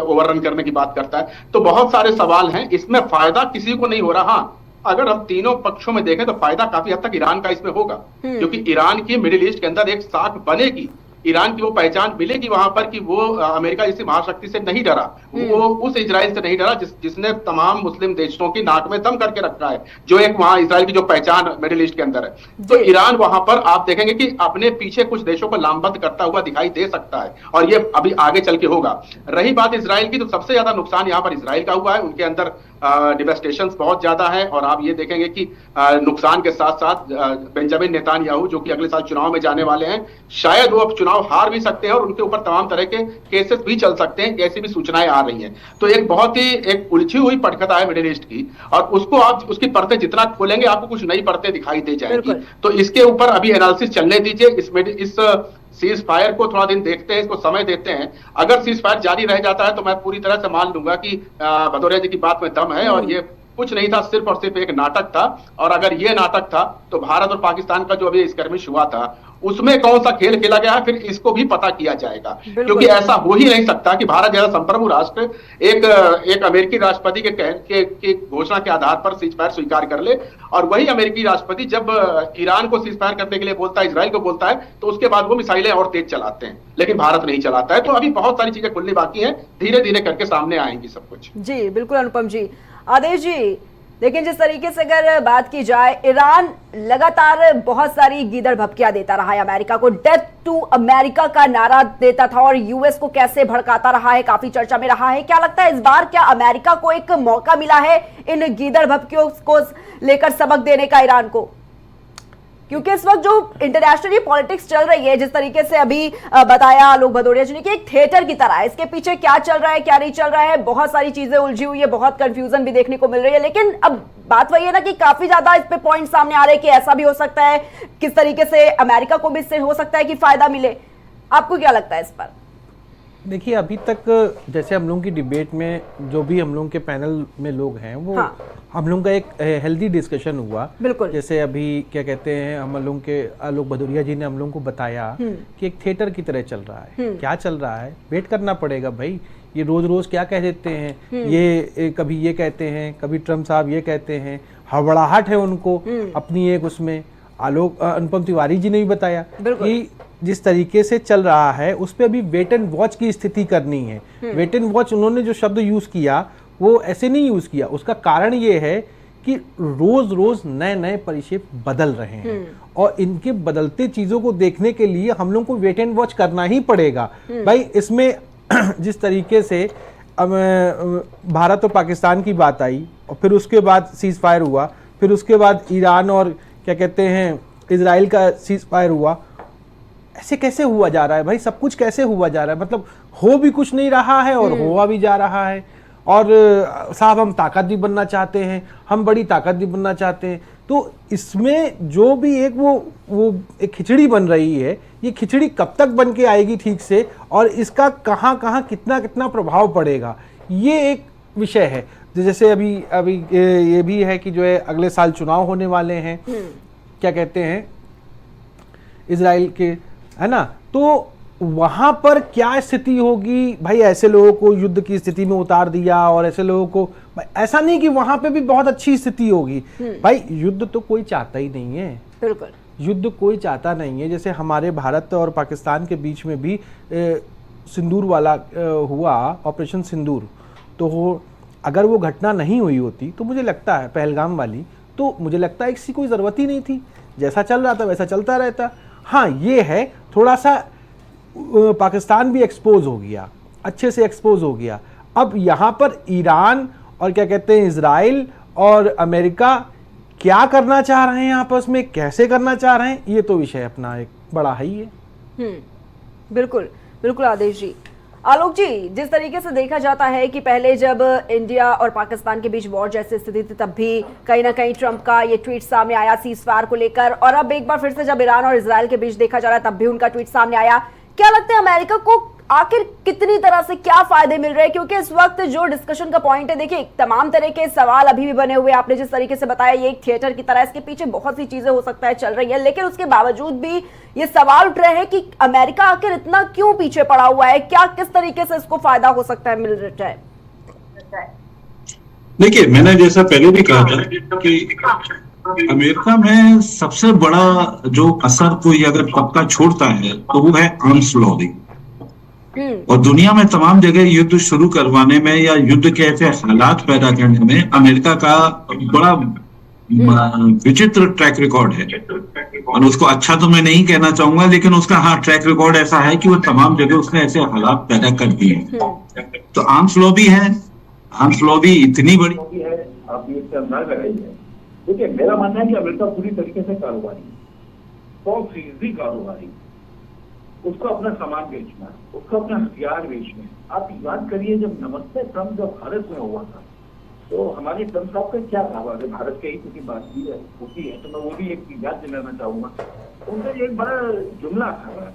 ओवररन करने की बात करता है। तो बहुत सारे सवाल हैं, इसमें फायदा किसी को नहीं हो रहा। हाँ, अगर हम तीनों पक्षों में देखें तो फायदा काफी हद तक ईरान का इसमें होगा, क्योंकि ईरान की मिडिल ईस्ट के अंदर एक साख बनेगी, ईरान की वो पहचान मिलेगी वहां पर कि वो अमेरिका जैसी महाशक्ति से नहीं डरा, वो उस इजराइल से नहीं डरा जिसने तमाम मुस्लिम देशों की नाक में दम करके रखा है, जो एक वहां इजराइल की जो पहचान मिडिल ईस्ट के अंदर है। तो ईरान वहां पर आप देखेंगे कि अपने पीछे कुछ देशों को लामबंद करता हुआ दिखाई दे सकता है, और ये अभी आगे चल के होगा। रही बात इजराइल की, तो सबसे ज्यादा नुकसान यहाँ पर इजराइल का हुआ है, उनके अंदर डिवेस्टेशंस बहुत ज्यादा है। और आप ये देखेंगे कि नुकसान के साथ साथ बेंजामिन नेतान्याहू, जो कि अगले साल चुनाव में जाने वाले हैं, शायद वो अब चुनाव हार भी सकते हैं और उनके ऊपर तमाम तरह के केसेस भी चल सकते हैं, ऐसी भी सूचनाएं आ रही हैं। तो एक बहुत ही एक उलझी हुई पटकथा है मिडिल ईस्ट की, और उसको आप उसकी परतें जितना खोलेंगे आपको कुछ नई परतें दिखाई दे जाएंगी। तो इसके ऊपर अभी एनालिसिस चलने दीजिए, इस सीज फायर को थोड़ा दिन देखते हैं, इसको समय देते हैं। अगर सीज फायर जारी रह जाता है तो मैं पूरी तरह से मान लूंगा कि भदौरिया जी की बात में दम है, और ये कुछ नहीं था, सिर्फ और सिर्फ एक नाटक था। और अगर ये नाटक था तो भारत और पाकिस्तान का जो अभी स्कर्मिश हुआ था, उसमें कौन सा खेल खेला गया है, फिर इसको भी पता किया जाएगा। क्योंकि ऐसा हो ही नहीं सकता कि भारत जैसा संप्रभु राष्ट्र एक अमेरिकी राष्ट्रपति के घोषणा के आधार पर सीज फायर स्वीकार कर ले, और वही अमेरिकी राष्ट्रपति जब ईरान को सीज फायर करने के लिए बोलता है, इजराइल को बोलता है, तो उसके बाद वो मिसाइलें और तेज चलाते हैं, लेकिन भारत नहीं चलाता है। तो अभी बहुत सारी चीजें खुलनी बाकी हैं, धीरे धीरे करके सामने आएंगी सब कुछ। जी बिल्कुल अनुपम जी। आदेश जी, लेकिन जिस तरीके से अगर बात की जाए, ईरान लगातार बहुत सारी गीदड़ भपकियां देता रहा है अमेरिका को, डेथ टू अमेरिका का नारा देता था, और यूएस को कैसे भड़काता रहा है, काफी चर्चा में रहा है। क्या लगता है इस बार क्या अमेरिका को एक मौका मिला है इन गीदड़ भपकियों को लेकर सबक देने का ईरान को? क्योंकि इस वक्त जो इंटरनेशनली पॉलिटिक्स चल रही है, जिस तरीके से अभी बताया आलोक भदौरिया जी ने कि एक थिएटर की तरह है, इसके पीछे क्या चल रहा है क्या नहीं चल रहा है, बहुत सारी चीजें उलझी हुई है, बहुत कंफ्यूजन भी देखने को मिल रही है। लेकिन अब बात वही है ना कि काफी ज्यादा इस पे पॉइंट सामने आ रहे हैं कि ऐसा भी हो सकता है, किस तरीके से अमेरिका को भी इससे हो सकता है कि फायदा मिले। आपको क्या लगता है इस पर? देखिए, अभी तक जैसे हम लोगों की डिबेट में जो भी हम लोगों के पैनल में लोग हैं, वो हम लोगों का एक हेल्दी डिस्कशन हुआ। बिल्कुल। जैसे अभी क्या कहते हैं, हम लोगों के आलोक भदौरिया जी ने हम लोगों को बताया कि एक थिएटर की तरह चल रहा है। क्या चल रहा है, वेट करना पड़ेगा भाई। ये रोज रोज क्या कह देते हैं, ये कभी ये कहते हैं, कभी ट्रम्प साहब ये कहते हैं, हड़बड़ाहट है उनको अपनी एक उसमें। आलोक अनुपम तिवारी जी ने भी बताया कि जिस तरीके से चल रहा है उस पर अभी वेट एंड वॉच की स्थिति करनी है। वेट एंड वॉच, उन्होंने जो शब्द यूज किया वो ऐसे नहीं यूज किया। उसका कारण ये है कि रोज रोज नए नए परिक्षेप बदल रहे हैं, और इनके बदलते चीजों को देखने के लिए हम लोग को वेट एंड वॉच करना ही पड़ेगा भाई। इसमें जिस तरीके से भारत और पाकिस्तान की बात आई, और फिर उसके बाद सीज फायर हुआ, फिर उसके बाद ईरान और क्या कहते हैं इजराइल का सीज फायर हुआ। ऐसे कैसे हुआ जा रहा है भाई, सब कुछ कैसे हुआ जा रहा है? मतलब हो भी कुछ नहीं रहा है और हुआ भी जा रहा है। और साहब हम ताकत भी बनना चाहते हैं, हम बड़ी ताकत भी बनना चाहते हैं। तो इसमें जो भी एक वो एक खिचड़ी बन रही है, ये खिचड़ी कब तक बन के आएगी ठीक से, और इसका कहाँ कहाँ कितना कितना प्रभाव पड़ेगा, ये एक विषय है। जैसे अभी ये भी है कि जो है अगले साल चुनाव होने वाले हैं, क्या कहते हैं इजराइल के, है ना, तो वहां पर क्या स्थिति होगी भाई? ऐसे लोगों को युद्ध की स्थिति में उतार दिया और ऐसे लोगों को, ऐसा नहीं कि वहां पे भी बहुत अच्छी स्थिति होगी भाई, युद्ध तो कोई चाहता ही नहीं है। बिल्कुल, युद्ध कोई चाहता नहीं है। जैसे हमारे भारत और पाकिस्तान के बीच में भी सिंदूर वाला हुआ, ऑपरेशन सिंदूर, तो अगर वो घटना नहीं हुई होती तो मुझे लगता है पहलगाम वाली, तो मुझे लगता है इसकी कोई ज़रूरत ही नहीं थी। जैसा चल रहा था वैसा चलता रहता। हाँ, ये है थोड़ा सा पाकिस्तान भी एक्सपोज हो गया, अच्छे से एक्सपोज हो गया। अब यहाँ पर ईरान और क्या कहते हैं इजराइल और अमेरिका क्या करना चाह रहे हैं आपस में, कैसे करना चाह रहे हैं, ये तो विषय अपना एक बड़ा है ही है। बिल्कुल बिल्कुल आदेश जी। आलोक जी, जिस तरीके से देखा जाता है कि पहले जब इंडिया और पाकिस्तान के बीच वॉर जैसी स्थिति थी तब भी कहीं ना कहीं ट्रंप का ये ट्वीट सामने आया सीज फायर को लेकर, और अब एक बार फिर से जब ईरान और इजराइल के बीच देखा जा रहा है तब भी उनका ट्वीट सामने आया। क्या लगता है अमेरिका को आखिर कितनी तरह से क्या फायदे मिल रहे हैं? क्योंकि इस वक्त जो डिस्कशन का पॉइंट है, देखिए तमाम तरह के सवाल अभी भी बने हुए, आपने जिस तरीके से बताया ये एक थिएटर की तरह, इसके पीछे बहुत सी चीजें हो सकता है चल रही है, लेकिन उसके बावजूद भी ये सवाल उठ रहे हैं कि अमेरिका आखिर इतना क्यों पीछे पड़ा हुआ है, क्या किस तरीके से इसको फायदा हो सकता है मिल रहा है? देखिए, मैंने जैसा पहले भी कहा था कि अमेरिका में सबसे बड़ा जो असर कोई अगर पक्का छोड़ता है तो वो है आर्म्स लॉबी। और दुनिया में तमाम जगह युद्ध शुरू करवाने में या युद्ध के ऐसे हालात पैदा करने में अमेरिका का बड़ा विचित्र ट्रैक रिकॉर्ड है। और उसको अच्छा तो मैं नहीं कहना चाहूंगा, लेकिन उसका हाँ ट्रैक रिकॉर्ड ऐसा है कि वो तमाम जगह उसने ऐसे हालात पैदा कर दिए। तो आर्म्स लॉबी है, आर्म्स लॉबी इतनी बड़ी है, आप ये इसका अंदाजा लगाइए। देखिए, मेरा मानना है कि अमेरिका पूरी तरीके से कारोबारी है, 100% कारोबारी। उसको अपना सामान बेचना है, उसको अपना हथियार बेचना है। आप याद करिए जब नमस्ते ट्रंप जब भारत में हुआ था तो हमारे ट्रंप साहब का क्या था, अगर भारत के ही क्योंकि बात की होती है तो मैं वो भी एक याद दिलाना चाहूंगा। उनका एक बड़ा जुमला था,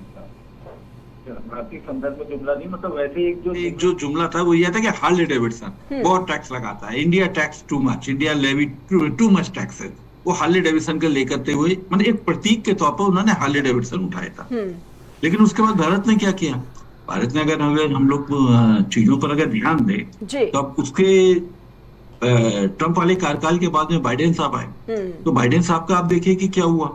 भारतीय संदर्भ में जुमला नहीं, मतलब वैसे एक जो जुमला था वो यह था कि हार्ले डेविडसन बहुत टैक्स लगाता है, India tax too much, India levy too much taxes. वो हार्ले डेविडसन को लेकर हुए मतलब एक प्रतीक के तौर पर उन्होंने हार्ले डेविडसन उठाया था। लेकिन उसके बाद भारत ने क्या किया? भारत ने अगर हम लोग चीजों पर अगर ध्यान दें तो अब उसके ट्रंप वाले कार्यकाल के बाद में बाइडेन साहब आए, तो बाइडेन साहब का आप देखिए कि क्या हुआ।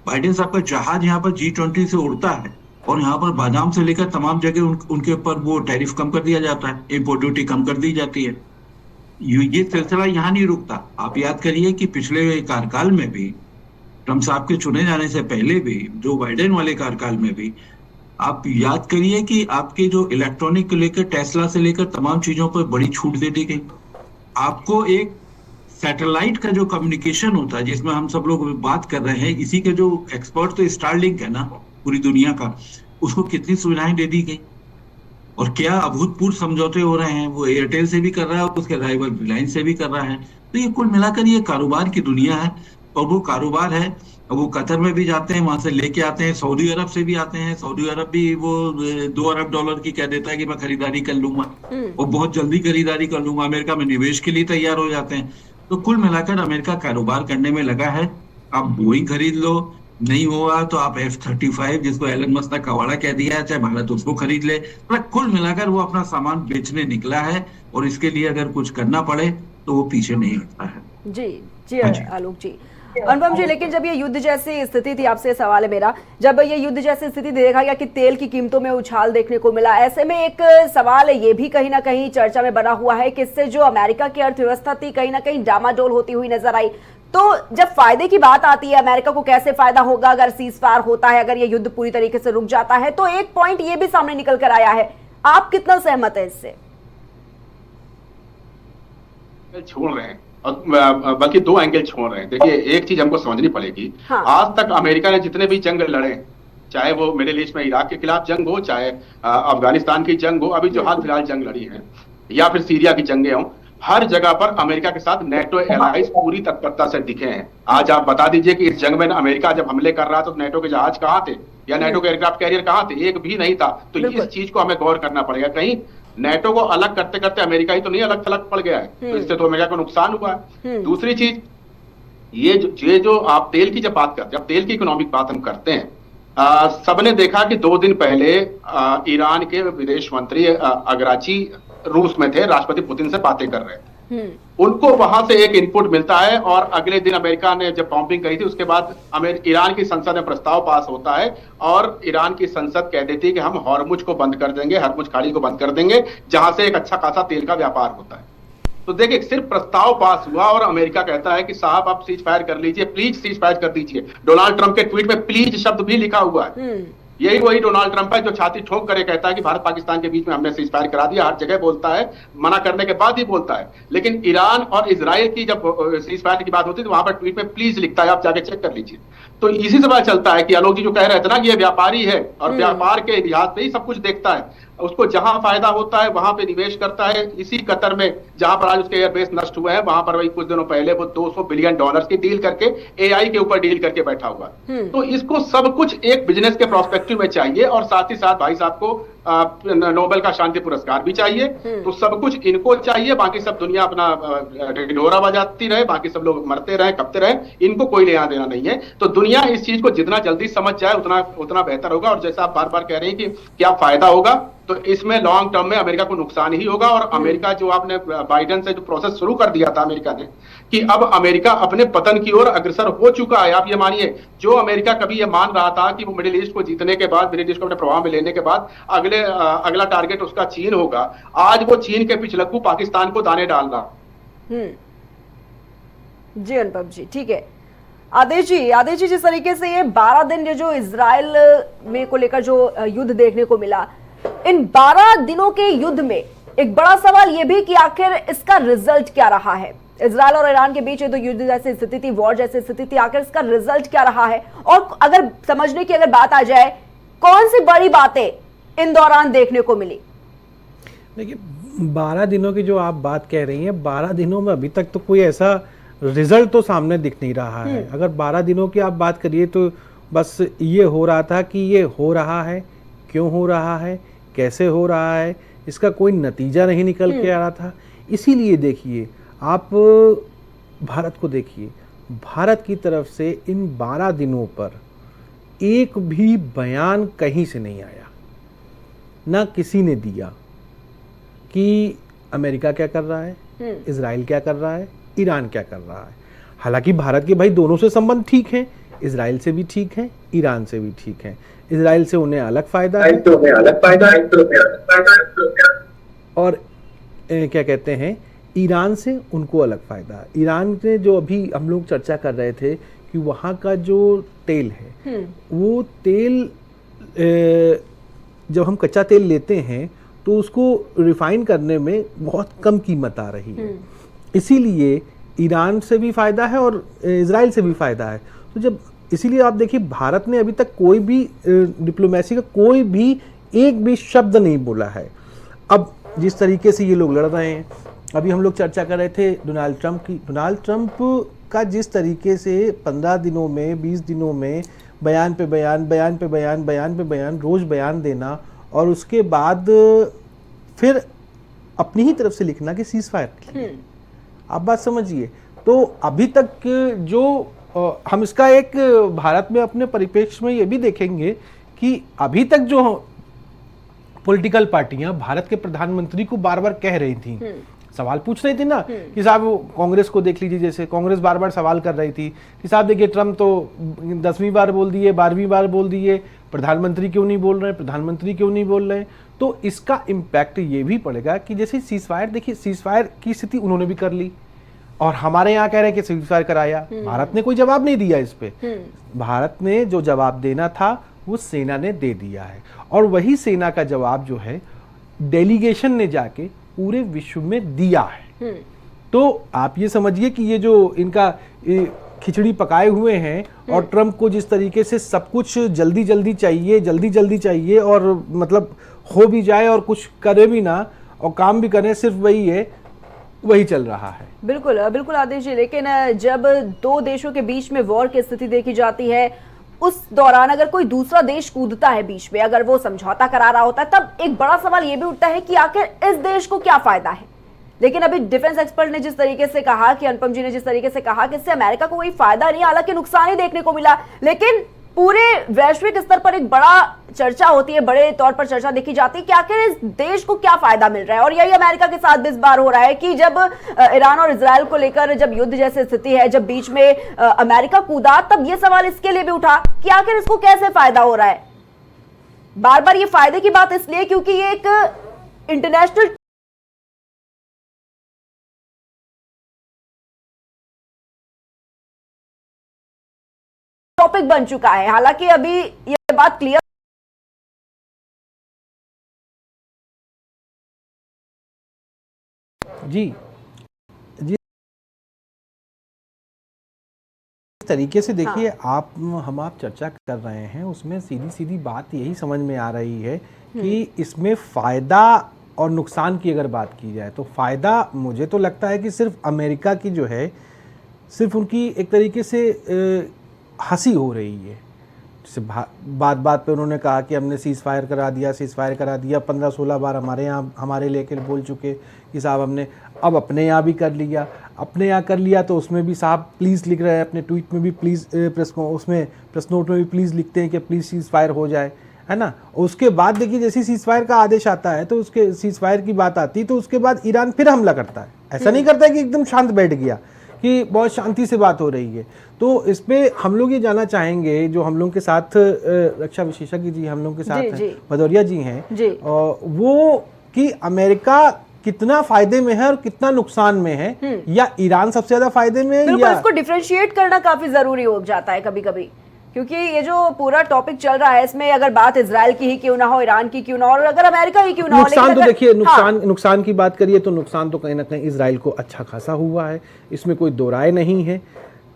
बाइडेन साहब का जहाज यहाँ पर G20 से उड़ता है और यहाँ पर बादाम से लेकर तमाम जगह उनके ऊपर वो टैरिफ कम कर दिया जाता है, इम्पोर्ट ड्यूटी कम कर दी जाती है। ये सिलसिला यहाँ नहीं रुकता। आप याद करिए कि पिछले कार्यकाल में भी ट्रंप साहब के चुने जाने से पहले भी जो बाइडेन वाले कार्यकाल में भी आप याद करिए कि आपके जो इलेक्ट्रॉनिक को लेकर टेस्ला से लेकर तमाम चीजों पर बड़ी छूट दे दी गई। आपको एक सैटेलाइट का जो कम्युनिकेशन होता है जिसमें हम सब लोग बात कर रहे हैं, इसी के जो एक्सपर्ट तो स्टारलिंक है ना पूरी दुनिया का, उसको कितनी सुविधाएं दे दी गई और क्या अभूतपूर्व समझौते हो रहे हैं। वो एयरटेल से भी कर रहा है और उसके राइवल रिलायंस से भी कर रहा है। तो ये कुल मिलाकर ये कारोबार की दुनिया है और वो कारोबार है। वो कतर में भी जाते हैं, वहां से लेके आते हैं, सऊदी अरब से भी आते हैं। सऊदी अरब भी वो $2 अरब की कह देता है कि मैं खरीदारी कर लूंगा और बहुत जल्दी खरीदारी कर लूंगा, अमेरिका में निवेश के लिए तैयार हो जाते हैं। तो कुल मिलाकर अमेरिका कारोबार करने में लगा है। आप बोइंग खरीद लो, नहीं हुआ तो आप F-35 जिसको एलन मस्क ने कवाड़ा कह दिया है, चाहे भारत उसको खरीद ले। तो कुल मिलाकर वो अपना सामान बेचने निकला है और इसके लिए अगर कुछ करना पड़े तो वो पीछे नहीं हटता है। जी जी आलोक जी। अनुपम जी, लेकिन जब ये युद्ध जैसी स्थिति थी, आपसे सवाल है मेरा, जब ये युद्ध जैसी स्थिति देखा गया कि तेल की कीमतों में उछाल देखने को मिला, ऐसे में एक सवाल ये भी कहीं ना कहीं चर्चा में बना हुआ है कि इससे जो अमेरिका की अर्थव्यवस्था थी कहीं ना कहीं डामाडोल होती हुई नजर आई। तो जब फायदे की बात आती है, अमेरिका को कैसे फायदा होगा अगर सीज फायर होता है, अगर ये युद्ध पूरी तरीके से रुक जाता है, तो एक पॉइंट ये भी सामने निकल कर आया है। आप कितना सहमत है इससे? छोड़ रहे हैं और बल्कि दो एंगल छोड़ रहे हैं। देखिए, एक चीज हमको समझनी पड़ेगी। हाँ। आज तक अमेरिका ने जितने भी जंग लड़े, चाहे वो मिडिल ईस्ट में इराक के खिलाफ जंग हो, चाहे अफगानिस्तान की जंग हो, अभी जो हाल फिलहाल जंग लड़ी है, या फिर सीरिया की जंगें हों, हर जगह पर अमेरिका के साथ नेटो एलाइज पूरी तत्परता से दिखे हैं। आज आप बता दीजिए कि इस जंग में अमेरिका जब हमले कर रहा था तो नेटो के जहाज कहाँ थे या नेटो के एयरक्राफ्ट कैरियर कहाँ थे? एक भी नहीं था। तो इस चीज को हमें गौर करना पड़ेगा। कहीं नेटो को अलग करते करते अमेरिका ही तो नहीं अलग थलग पड़ गया है, तो इससे तो अमेरिका को नुकसान हुआ है। दूसरी चीज, ये जो आप तेल की जब बात करते हैं, जब तेल की इकोनॉमिक बात हम करते हैं, सबने देखा कि 2 दिन पहले ईरान के विदेश मंत्री अगराची रूस में थे, राष्ट्रपति पुतिन से बातें कर रहे थे। उनको वहां से एक इनपुट मिलता है और अगले दिन अमेरिका ने जब बॉम्बिंग करी थी उसके बाद ईरान की संसद में प्रस्ताव पास होता है और ईरान की संसद कह देती है कि हम हॉर्मुज को बंद कर देंगे, हॉर्मुज खाड़ी को बंद कर देंगे, जहां से एक अच्छा खासा तेल का व्यापार होता है। तो देखिए, सिर्फ प्रस्ताव पास हुआ और अमेरिका कहता है कि साहब आप सीज फायर कर लीजिए, प्लीज सीज फायर कर दीजिए। डोनाल्ड ट्रंप के ट्वीट में प्लीज शब्द भी लिखा हुआ है। यही वही डोनाल्ड ट्रंप है जो छाती ठोक कर कहता है कि भारत पाकिस्तान के बीच में हमने सीज फायर करा दिया। हर जगह बोलता है, मना करने के बाद ही बोलता है। लेकिन ईरान और इजराइल की जब सीज फायर की बात होती है तो वहां पर ट्वीट में प्लीज लिखता है, आप जाके चेक कर लीजिए। तो इसी से पता चलता है कि आलोक जी जो कह रहे थे ना कि ये व्यापारी है और व्यापार के इतिहास पे ही सब कुछ देखता है, उसको जहां फायदा होता है वहां पे निवेश करता है। इसी कतर में जहां पर आज उसके एयरबेस नष्ट हुए हैं, वहां पर वही कुछ दिनों पहले वो $200 बिलियन की डील करके एआई के ऊपर डील करके बैठा हुआ। तो इसको सब कुछ एक बिजनेस के प्रोस्पेक्टिव में चाहिए और साथ ही साथ भाई साहब को नोबेल का शांति पुरस्कार भी चाहिए। तो सब कुछ इनको चाहिए, बाकी सब दुनिया अपना ढिढोरा बजाती रहे, बाकी सब लोग मरते रहे, कपते रहे, इनको कोई लेना देना नहीं है। तो दुनिया इस चीज को जितना जल्दी समझ जाए उतना बेहतर होगा। और जैसा आप बार बार कह रहे हैं कि क्या फायदा होगा, तो इसमें लॉन्ग टर्म में अमेरिका को नुकसान ही होगा। और अमेरिका जो आपने बाइडेन से जो प्रोसेस शुरू कर दिया था अमेरिका ने, कि अब अमेरिका अपने पतन की ओर अग्रसर हो चुका है। आप ये मानिए, जो अमेरिका कभी ये मान रहा था कि वो मिडिल ईस्ट को जीतने के बाद, मिडिल ईस्ट को अपने प्रभाव में लेने के बाद अगला टारगेट उसका चीन होगा, आज वो चीन के पिछलक्कू पाकिस्तान को दाने डाल रहा। जी अनुपम जी, ठीक है। आदेश जी, जिस तरीके से ये 12 दिन जो इजराइल में को लेकर जो युद्ध देखने को मिला, इन 12 दिनों के युद्ध में एक बड़ा सवाल यह भी कि आखिर इसका रिजल्ट क्या रहा है। इजराइल और ईरान के बीच तो युद्ध जैसी स्थिति थी, वॉर जैसी स्थिति थी, आखिर इसका रिजल्ट क्या रहा है? और अगर समझने की अगर बात आ जाए, कौन सी बड़ी बातें इन दौरान देखने को मिली? देखिए, 12 दिनों की जो आप बात कह रही हैं, 12 दिनों में अभी तक तो कोई ऐसा रिजल्ट तो सामने दिख नहीं रहा है। अगर 12 दिनों की आप बात करिए तो बस ये हो रहा था कि ये हो रहा है, क्यों हो रहा है, कैसे हो रहा है, इसका कोई नतीजा नहीं निकल के आ रहा था। इसीलिए देखिए, आप भारत को देखिए, भारत की तरफ से इन 12 दिनों पर एक भी बयान कहीं से नहीं आया, ना किसी ने दिया कि अमेरिका क्या कर रहा है, इजराइल क्या कर रहा है, ईरान क्या कर रहा है। हालांकि भारत के भाई दोनों से संबंध ठीक हैं, इजराइल से भी ठीक है, ईरान से भी ठीक है। इजराइल से उन्हें अलग फायदा है और क्या कहते हैं, ईरान से उनको अलग फायदा है। ईरान ने जो अभी हम लोग चर्चा कर रहे थे कि वहाँ का जो तेल है, वो तेल जब हम कच्चा तेल लेते हैं तो उसको रिफाइन करने में बहुत कम कीमत आ रही है। इसीलिए ईरान से भी फायदा है और इजराइल से भी फायदा है। तो जब इसीलिए आप देखिए, भारत ने अभी तक कोई भी डिप्लोमेसी का कोई भी एक भी शब्द नहीं बोला है। अब जिस तरीके से ये लोग लड़ रहे हैं, अभी हम लोग चर्चा कर रहे थे डोनाल्ड ट्रंप की। डोनाल्ड ट्रंप का जिस तरीके से 15 दिनों में, 20 दिनों में बयान पे बयान, रोज बयान देना और उसके बाद फिर अपनी ही तरफ से लिखना कि सीज फायर। आप बात समझिए। तो अभी तक जो हम इसका एक भारत में अपने परिप्रेक्ष्य में ये भी देखेंगे कि अभी तक जो पॉलिटिकल पार्टियां भारत के प्रधानमंत्री को बार बार कह रही थी, सवाल पूछ रही थी ना कि साहब वो कांग्रेस को देख लीजिए, जैसे कांग्रेस बार बार सवाल कर रही थी कि साहब देखिए ट्रम्प तो 10वीं बार बोल दिए, 12वीं बार बोल दिए, प्रधानमंत्री क्यों नहीं बोल रहे, प्रधानमंत्री क्यों नहीं बोल रहे। तो इसका इम्पैक्ट ये भी पड़ेगा कि जैसे सीज फायर, देखिए सीज फायर की स्थिति उन्होंने भी कर ली और हमारे यहाँ कह रहे हैं कि सीज फायर कराया। भारत ने कोई जवाब नहीं दिया इस पे। भारत ने जो जवाब देना था वो सेना ने दे दिया है और वही सेना का जवाब जो है डेलीगेशन ने जाके पूरे विश्व में दिया है। तो आप ये समझिए कि ये जो इनका खिचड़ी पकाए हुए हैं और ट्रम्प को जिस तरीके से सब कुछ जल्दी जल्दी चाहिए और मतलब हो भी जाए और कुछ करे भी ना और काम भी करें, सिर्फ वही चल रहा है। बिल्कुल आदेश जी। लेकिन जब दो देशों के बीच में वॉर की स्थिति देखी जाती है, उस दौरान अगर कोई दूसरा देश कूदता है बीच में, अगर वो समझौता करा रहा होता है, तब एक बड़ा सवाल ये भी उठता है कि आखिर इस देश को क्या फायदा है। लेकिन अभी डिफेंस एक्सपर्ट ने जिस तरीके से कहा कि अनुपम जी ने जिस तरीके से कहा कि इससे अमेरिका को कोई फायदा नहीं, हालांकि नुकसान ही देखने को मिला, लेकिन पूरे वैश्विक स्तर पर एक बड़ा चर्चा होती है, बड़े तौर पर चर्चा देखी जाती है कि आखिर इस देश को क्या फायदा मिल रहा है। और यही अमेरिका के साथ भी इस बार हो रहा है कि जब ईरान और इजराइल को लेकर जब युद्ध जैसी स्थिति है, जब बीच में अमेरिका कूदा, तब ये सवाल इसके लिए भी उठा कि आखिर इसको कैसे फायदा हो रहा है। बार बार ये फायदे की बात इसलिए क्योंकि ये एक इंटरनेशनल टॉपिक बन चुका है। हालांकि अभी ये बात क्लियर जी जी इस तरीके से देखिए, आप चर्चा कर रहे हैं, उसमें सीधी सीधी बात यही समझ में आ रही है कि इसमें फायदा और नुकसान की अगर बात की जाए तो फायदा मुझे तो लगता है कि सिर्फ अमेरिका की जो है, सिर्फ उनकी एक तरीके से हंसी हो रही है। जैसे बात बात पे उन्होंने कहा कि हमने सीज़ फायर करा दिया 15-16 बार हमारे लेके बोल चुके कि साहब हमने अब अपने यहाँ भी कर लिया, तो उसमें भी साहब प्लीज़ लिख रहे हैं अपने ट्वीट में भी, प्लीज़ प्रेस नोट में भी प्लीज़ लिखते हैं कि प्लीज़ सीज़ फायर हो जाए, है ना। उसके बाद देखिए जैसे सीज़ फायर का आदेश आता है तो उसके सीज़ फायर की बात आती तो उसके बाद ईरान फिर हमला करता है। ऐसा नहीं करता है कि एकदम शांत बैठ गया कि बहुत शांति से बात हो रही है। तो इसमें हम लोग ये जानना चाहेंगे, जो हम लोग के साथ रक्षा विशेषज्ञ जी हम लोग के साथ हैं, भदौरिया जी हैं, वो कि अमेरिका कितना फायदे में है और कितना नुकसान में है, या ईरान सबसे ज्यादा फायदे में है, या इसको डिफरेंशिएट करना काफी जरूरी हो जाता है कभी कभी, क्योंकि ये जो पूरा टॉपिक चल रहा है इसमें अगर बात इजराइल की ही क्यों ना हो, ईरान की क्यों ना हो, और अगर अमेरिका ही क्यों ना हो, नुकसान तो देखिए नुकसान की बात करिए तो नुकसान तो कहीं ना कहीं इजराइल को अच्छा खासा हुआ है, इसमें कोई दो राय नहीं है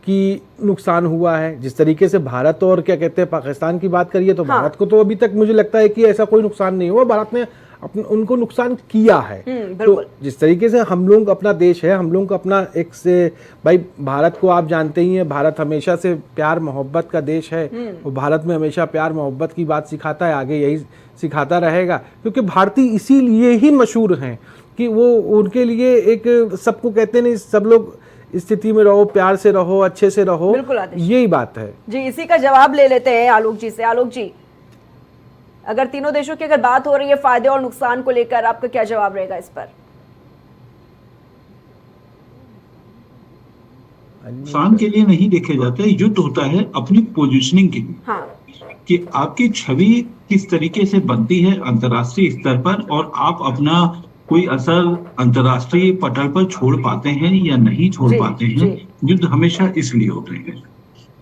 कि नुकसान हुआ है। जिस तरीके से भारत और क्या कहते हैं पाकिस्तान की बात करिए तो भारत को तो अभी तक मुझे लगता है कि ऐसा कोई नुकसान नहीं हुआ, भारत ने उनको नुकसान किया है। तो जिस तरीके से हम लोग अपना देश है, हम लोग का अपना एक से भाई भारत को आप जानते ही हैं, भारत हमेशा से प्यार मोहब्बत का देश है, और भारत में हमेशा प्यार मोहब्बत की बात सिखाता है, आगे यही सिखाता रहेगा, क्योंकि भारतीय इसीलिए ही मशहूर हैं कि वो उनके लिए एक सबको कहते नहीं, सब लोग स्थिति में रहो, प्यार से रहो, अच्छे से रहो, यही बात है जी। इसी का जवाब ले लेते हैं आलोक जी से। आलोक जी, अगर तीनों देशों की अगर बात हो रही है फायदे और नुकसान को लेकर, आपका क्या जवाब रहेगा इस पर? नुकसान के लिए नहीं देखे जाते, युद्ध होता है अपनी पोजीशनिंग के लिए, कि आपकी छवि किस तरीके से बनती है अंतर्राष्ट्रीय स्तर पर, और आप अपना कोई असर अंतर्राष्ट्रीय पटल पर छोड़ पाते हैं या नहीं छोड़ पाते हैं। युद्ध हमेशा इसलिए होते हैं।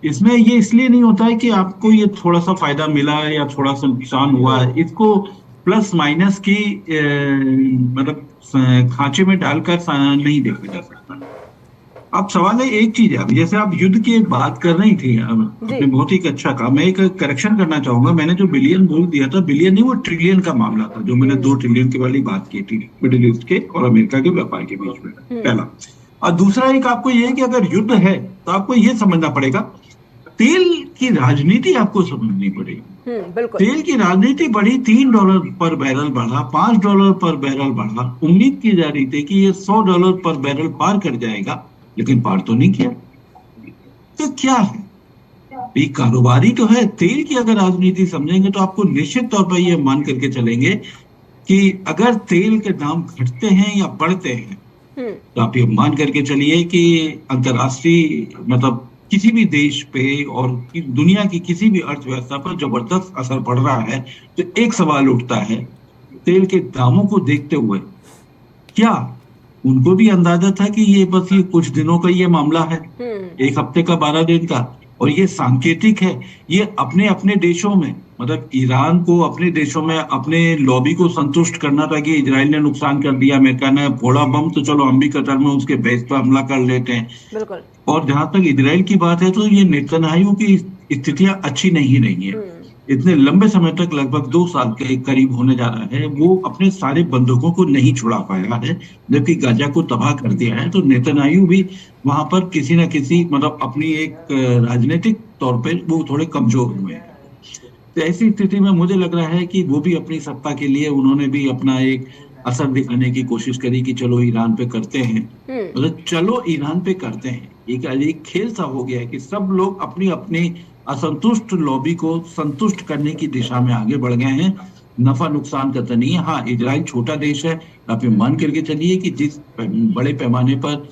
इसमें ये इसलिए नहीं होता है कि आपको ये थोड़ा सा फायदा मिला है या थोड़ा सा नुकसान हुआ है, इसको प्लस माइनस की मतलब खांचे में डालकर नहीं देखा जा सकता। अब सवाल है एक चीज है, जैसे आप युद्ध की एक बात कर रही थी, आपने बहुत ही अच्छा कहा। मैं एक करेक्शन करना चाहूंगा, मैंने जो बिलियन बोल दिया था, बिलियन नहीं वो ट्रिलियन का मामला था, जो मैंने 2 ट्रिलियन की वाली बात की थी मिडिल ईस्ट के और अमेरिका के व्यापार के बीच में, पहला। और दूसरा एक आपको ये है कि अगर युद्ध है तो आपको ये समझना पड़ेगा, तेल की राजनीति आपको समझनी पड़ेगी। तेल की राजनीति बढ़ी, $3 पर बैरल बढ़ा, $5 पर बैरल बढ़ा, उम्मीद की जा रही थी कि ये $100 पर बैरल पार कर जाएगा, लेकिन पार तो नहीं किया। तो क्या है, ये कारोबारी तो है। तेल की अगर राजनीति समझेंगे तो आपको निश्चित तौर पर ये मान करके चलेंगे कि अगर तेल के दाम घटते हैं या बढ़ते हैं तो आप ये मान करके चलिए कि अंतर्राष्ट्रीय मतलब किसी भी देश पे और दुनिया की किसी भी अर्थव्यवस्था पर जबरदस्त असर पड़ रहा है। तो एक सवाल उठता है, तेल के दामों को देखते हुए क्या उनको भी अंदाजा था कि ये बस ये कुछ दिनों का ये मामला है, 1 हफ्ते का, 12 दिन का, और ये सांकेतिक है। ये अपने अपने देशों में, मतलब ईरान को अपने देशों में अपने लॉबी को संतुष्ट करना था कि इजराइल ने नुकसान कर दिया, अमेरिका ने फोड़ा बम, तो चलो हम भी कतर में उसके बेस पर हमला कर लेते हैं। बिल्कुल। और जहां तक इजराइल की बात है तो ये नेतन्याहू की स्थितियां अच्छी नहीं रही है। इतने लंबे समय तक, लगभग 2 साल के करीब होने जा रहा है, वो अपने सारे बंधुकों को नहीं छुड़ा पाया है, जबकि गाजा को तबाह कर दिया है। तो नेतन्याहू भी वहां पर किसी न किसी मतलब अपनी एक राजनीतिक तौर पर वो थोड़े कमजोर हुए हैं। तो ऐसी स्थिति में मुझे लग रहा है कि वो भी अपनी सत्ता के लिए उन्होंने भी अपना एक असर दिखाने की कोशिश करी कि चलो ईरान पे करते हैं, मतलब चलो ईरान पे करते हैं, एक खेल सा हो गया है कि सब लोग अपनी अपनी असंतुष्ट लॉबी को संतुष्ट करने की दिशा में आगे बढ़ गए हैं। नफा नुकसान का तो नहीं है। हाँ, इजराइल छोटा देश है, आप ये मान करके चलिए कि जिस बड़े पैमाने पर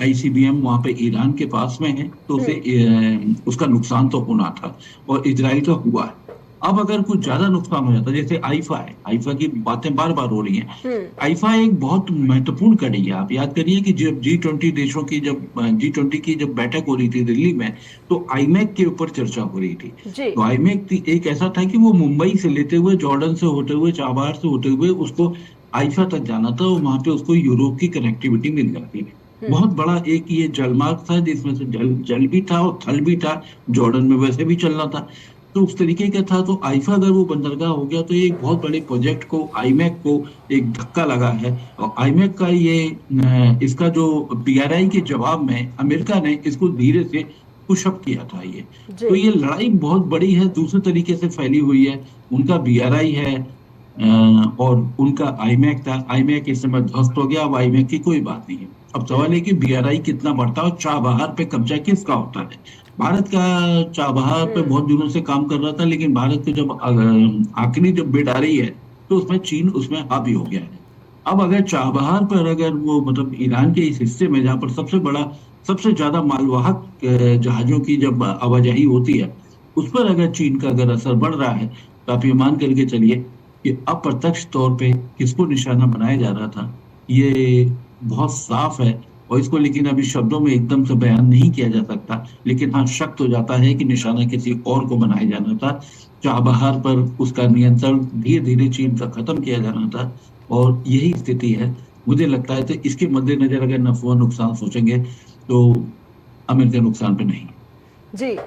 आईसीबीएम वहां पे ईरान के पास में है, तो उसे उसका नुकसान तो होना था और इजराइल का हुआ है। अब अगर कुछ ज्यादा नुकसान हो जाता, जैसे आईफा है, आईफा की बातें बार बार हो रही हैं। आईफा एक बहुत महत्वपूर्ण कड़ी है। आप याद करिए कि जब G20 देशों की G20 की जब बैठक हो रही थी दिल्ली में, तो आईमैक के ऊपर चर्चा हो रही थी। तो आईमैक एक ऐसा था कि वो मुंबई से लेते हुए, जॉर्डन से होते हुए, चाबहार से होते हुए उसको आईफा तक जाना था और वहां पे उसको यूरोप की कनेक्टिविटी मिल जाती है। बहुत बड़ा एक ये जलमार्ग था जिसमें से जल भी था और थल भी था। जॉर्डन में वैसे भी चलना था, तो उस तरीके का था। तो आईफा अगर वो बंदरगाह हो गया तो ये एक बहुत बड़े प्रोजेक्ट को, आईमैक को एक धक्का लगा है। और आईमैक का ये इसका जो बीआरआई के जवाब में अमेरिका ने इसको धीरे से पुशअप किया था ये। तो ये लड़ाई बहुत बड़ी है, दूसरे तरीके से फैली हुई है। उनका बीआरआई है और उनका आईमैक था। आईमैक इस समय ध्वस्त हो गया, अब आईमैक की कोई बात नहीं है। अब सवाल है कि बीआरआई कितना बढ़ता है और चाबहार पे कब्जा किसका होता है। भारत का चाबहार पे बहुत दिनों से काम कर रहा था, लेकिन भारत की जब आखिरी जब बिड आ रही है तो उसमें चीन उसमें हावी हो गया है। अब अगर चाबहार पर अगर वो मतलब ईरान के इस हिस्से में जहाँ पर सबसे ज्यादा मालवाहक जहाजों की जब आवाजाही होती है, उस पर अगर चीन का अगर असर बढ़ रहा है, तो आप ये मान करके चलिए कि अप्रत्यक्ष तौर पे किसको निशाना बनाया जा रहा था, ये बहुत साफ है। और इसको लेकिन अभी शब्दों में एकदम से बयान नहीं किया जा सकता, लेकिन हाँ शक तो जाता है कि निशाना किसी और को बनाया जाना था। चाबहार पर उसका नियंत्रण धीरे धीरे चीन का खत्म किया जाना था और यही स्थिति है। मुझे लगता है तो इसके मद्देनजर अगर नफा नुकसान सोचेंगे तो अमेरिका नुकसान पे नहीं। जी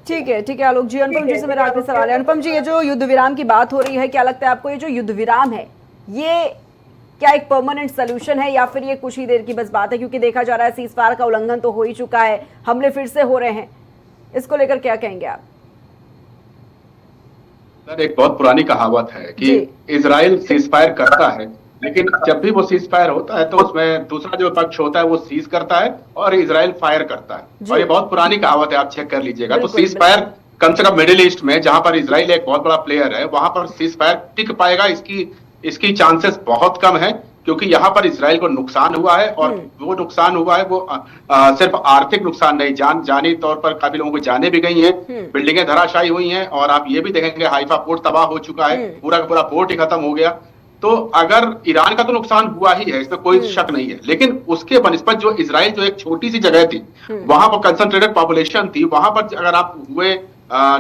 ठीक है आलोक जी। अनुपम जी से मेरा आखिरी सवाल है। अनुपम जी, ये जो युद्ध विराम की बात हो रही है, क्या लगता है आपको ये जो युद्ध विराम है ये क्या एक परमानेंट सोल्यूशन है या फिर ये कुछ ही देर की बस बात है? क्योंकि देखा जा रहा है सीज फायर का उल्लंघन तो हो ही चुका है, हमले फिर से हो रहे हैं, इसको लेकर क्या कहेंगे आप? सर, एक बहुत पुरानी कहावत है कि इजराइल सीज फायर करता है, लेकिन जब भी वो सीज फायर होता है तो उसमें दूसरा जो पक्ष होता है वो सीज करता है और इजराइल फायर करता है। और ये बहुत पुरानी कहावत है, आप चेक कर लीजिएगा। तो सीज फायर कम से कम मिडिल ईस्ट में, जहां पर इजराइल एक बहुत बड़ा प्लेयर है, वहां पर सीज फायर टिक पाएगा, इसकी चांसेस बहुत कम है, क्योंकि यहाँ पर इजराइल को नुकसान हुआ है। और वो नुकसान हुआ है वो सिर्फ आर्थिक नुकसान नहीं, जानी तौर पर काफी लोगों को जाने भी गई हैं, बिल्डिंगें धराशायी हुई हैं। और आप ये भी देखेंगे हाइफा पोर्ट तबाह हो चुका है, पूरा का पूरा पोर्ट ही खत्म हो गया। तो अगर ईरान का तो नुकसान हुआ ही है, इसमें कोई शक नहीं है, लेकिन उसके बनिस्बत जो इजराइल जो एक छोटी सी जगह थी, वहां पर कंसंट्रेटेड पॉपुलेशन थी, वहां पर अगर आप हुए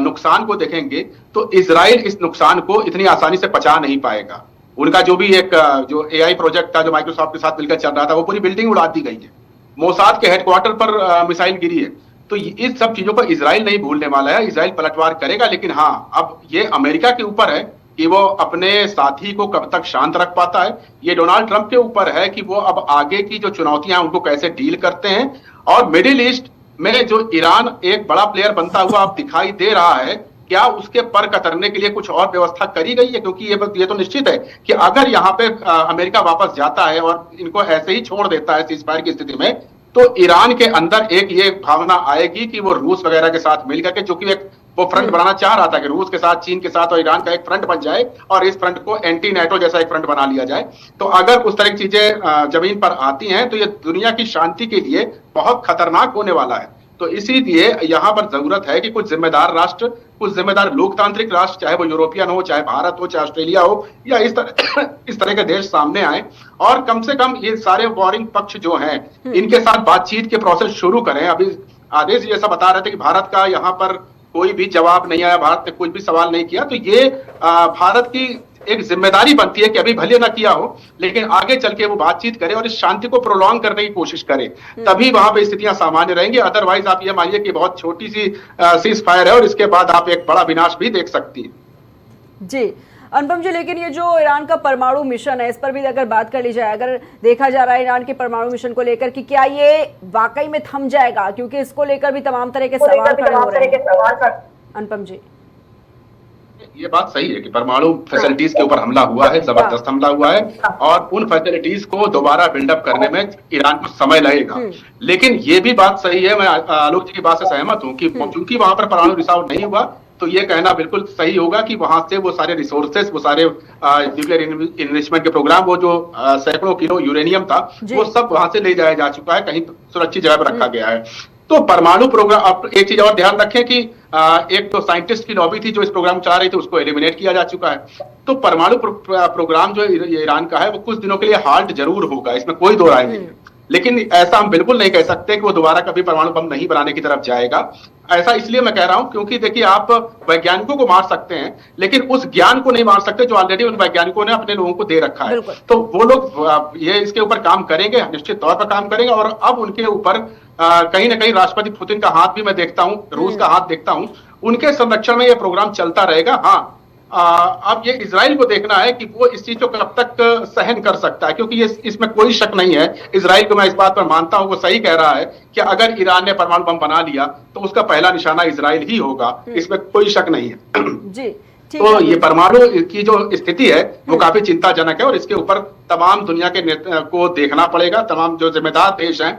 नुकसान को देखेंगे तो इजराइल इस नुकसान को इतनी आसानी से पचा नहीं पाएगा। उनका जो भी एक जो एआई प्रोजेक्ट था जो माइक्रोसॉफ्ट के साथ मिलकर चल रहा था, वो पूरी बिल्डिंग उड़ा दी गई है। मोसाद के हेडक्वार्टर पर मिसाइल गिरी है। तो इस सब चीजों पर इजराइल नहीं भूलने वाला है, इजराइल पलटवार करेगा। लेकिन हाँ, अब ये अमेरिका के ऊपर है कि वो अपने साथी को कब तक शांत रख पाता है। ये डोनाल्ड ट्रंप के ऊपर है कि वो अब आगे की जो चुनौतियां उनको कैसे डील करते हैं। और मिडिल ईस्ट में जो ईरान एक बड़ा प्लेयर बनता हुआ अब दिखाई दे रहा है, क्या उसके पर कतरने के लिए कुछ और व्यवस्था करी गई है? क्योंकि ये तो निश्चित है कि अगर यहाँ पे अमेरिका वापस जाता है और इनको ऐसे ही छोड़ देता है सीज फायर की स्थिति में, तो ईरान के अंदर एक ये भावना आएगी कि वो रूस वगैरह के साथ मिलकर के, जो कि एक वो फ्रंट बनाना चाह रहा था कि रूस के साथ, चीन के साथ और ईरान का एक फ्रंट बन जाए और इस फ्रंट को एंटी नेटो जैसा एक फ्रंट बना लिया जाए। तो अगर उस तरह की चीजें जमीन पर आती हैं तो ये दुनिया की शांति के लिए बहुत खतरनाक होने वाला है। तो इसीलिए यहाँ पर जरूरत है कि कुछ जिम्मेदार राष्ट्र, कुछ जिम्मेदार लोकतांत्रिक राष्ट्र, चाहे वो यूरोपियन हो, चाहे भारत हो, चाहे ऑस्ट्रेलिया हो, या इस तरह के देश सामने आए और कम से कम ये सारे वॉरिंग पक्ष जो हैं इनके साथ बातचीत के प्रोसेस शुरू करें। अभी आदेश ये सब बता रहे थे कि भारत का यहाँ पर कोई भी जवाब नहीं आया, भारत ने कुछ भी सवाल नहीं किया। तो ये भारत की एक जिम्मेदारी बनती है कि अभी भले ना किया हो, लेकिन आगे चल के वो बातचीत करे और इस शांति को प्रोलॉन्ग करने की कोशिश करे, तभी वहां पे स्थितियां सामान्य रहेंगी। अदरवाइज आप ये मानिए कि बहुत छोटी सी सीज फायर है और इसके बाद आप एक बड़ा विनाश भी देख सकती है। जी अनुपम जी, लेकिन ये जो ईरान का परमाणु मिशन है, इस पर भी अगर बात कर ली जाए, अगर देखा जा रहा है ईरान के परमाणु मिशन को लेकर कि क्या ये वाकई में थम जाएगा, क्योंकि इसको लेकर भी तमाम तरह के सवाल खड़े हो रहे हैं। अनुपम जी, ये बात सही है कि परमाणु फैसिलिटीज के ऊपर हमला हुआ है, जबरदस्त हमला हुआ है, और उन फैसिलिटीज को दोबारा बिल्डअप करने में ईरान को समय लगेगा। लेकिन ये भी बात सही है, मैं आलोक जी की बात से सहमत हूँ कि चूंकि वहां पर परमाणु रिसाव नहीं हुआ, तो ये कहना बिल्कुल सही होगा कि वहां से वो सारे रिसोर्सेस, वो सारे न्यूक्लियर इन्वेस्टमेंट के प्रोग्राम, वो जो सैकड़ों किलो यूरेनियम था, वो सब वहां से ले जाया जा चुका है, कहीं सुरक्षित जगह पर रखा गया है। तो परमाणु प्रोग्राम, अब एक चीज और ध्यान रखें कि एक तो साइंटिस्ट की लॉबी थी जो इस प्रोग्राम चाह रही थी, उसको एलिमिनेट किया जा चुका है। तो परमाणु प्रोग्राम जो ईरान का है वो कुछ दिनों के लिए हाल्ट जरूर होगा, इसमें कोई दो राय नहीं है। लेकिन ऐसा हम बिल्कुल नहीं कह सकते कि वो दोबारा कभी परमाणु बम नहीं बनाने की तरफ जाएगा। ऐसा इसलिए मैं कह रहा हूं क्योंकि देखिए, आप वैज्ञानिकों को मार सकते हैं लेकिन उस ज्ञान को नहीं मार सकते जो ऑलरेडी उन वैज्ञानिकों ने अपने लोगों को दे रखा है। तो वो लोग ये इसके ऊपर काम करेंगे, निश्चित तौर पर काम करेंगे। और अब उनके ऊपर कहीं ना कहीं राष्ट्रपति पुतिन का हाथ भी मैं देखता हूं, रूस का हाथ देखता हूं, उनके संरक्षण में ये प्रोग्राम चलता रहेगा। हाँ, अब ये इजराइल को देखना है कि वो इस चीज को कब तक सहन कर सकता है, क्योंकि इसमें कोई शक नहीं है, इजराइल को मैं इस बात पर मानता हूं, वो सही कह रहा है कि अगर ईरान ने परमाणु बम बना लिया तो उसका पहला निशाना इजराइल ही होगा, इसमें कोई शक नहीं है। जी, तो ये परमाणु की जो स्थिति है वो काफी चिंताजनक है, और इसके ऊपर तमाम दुनिया के को देखना पड़ेगा, तमाम जो जिम्मेदार देश हैं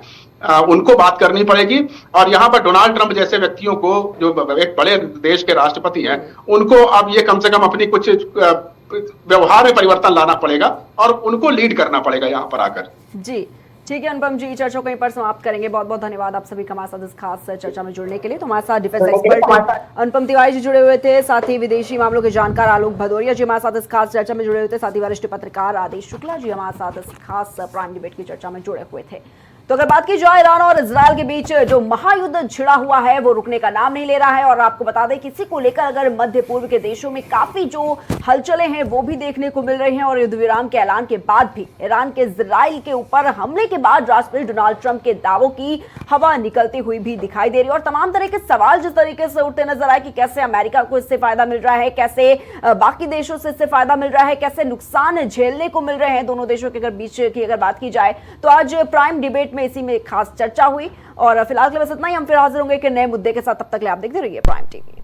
उनको बात करनी पड़ेगी। और यहाँ पर डोनाल्ड ट्रंप जैसे व्यक्तियों को, जो एक बड़े देश के राष्ट्रपति हैं, उनको अब ये कम से कम अपनी कुछ व्यवहार में परिवर्तन लाना पड़ेगा और उनको लीड करना पड़ेगा यहाँ पर आकर। जी ठीक है अनुपम जी, चर्चा को यहीं पर समाप्त करेंगे। बहुत बहुत धन्यवाद आप सभी का हमारे साथ इस खास चर्चा में जुड़ने के लिए। तो हमारे साथ डिफेंस एक्सपर्ट अनुपम तिवारी जी जुड़े हुए थे, साथ ही विदेशी मामलों के जानकार आलोक भदौरिया जी हमारे साथ इस खास चर्चा में जुड़े हुए थे, साथ ही वरिष्ठ पत्रकार आदेश शुक्ला जी हमारे साथ इस खास प्राइम डिबेट की चर्चा में जुड़े हुए थे। तो अगर बात की जाए ईरान और इजरायल के बीच जो महायुद्ध छिड़ा हुआ है वो रुकने का नाम नहीं ले रहा है। और आपको बता दें, किसी को लेकर अगर मध्य पूर्व के देशों में काफी जो हलचलें हैं वो भी देखने को मिल रही हैं। और युद्ध विराम के ऐलान के बाद भी ईरान के इजराइल के ऊपर हमले के बाद राष्ट्रपति डोनाल्ड ट्रंप के दावों की हवा निकलती हुई भी दिखाई दे रही है। और तमाम तरह के सवाल जिस तरीके से उठते नजर आए कि कैसे अमेरिका को इससे फायदा मिल रहा है, कैसे बाकी देशों से इससे फायदा मिल रहा है, कैसे नुकसान झेलने को मिल रहे हैं दोनों देशों के बीच की अगर बात की जाए, तो आज प्राइम डिबेट में इसी में खास चर्चा हुई। और फिलहाल के लिए बस इतना ही, हम फिर हाजिर होंगे एक नए मुद्दे के साथ। तब तक के लिए आप देखते रहिए प्राइम टीवी।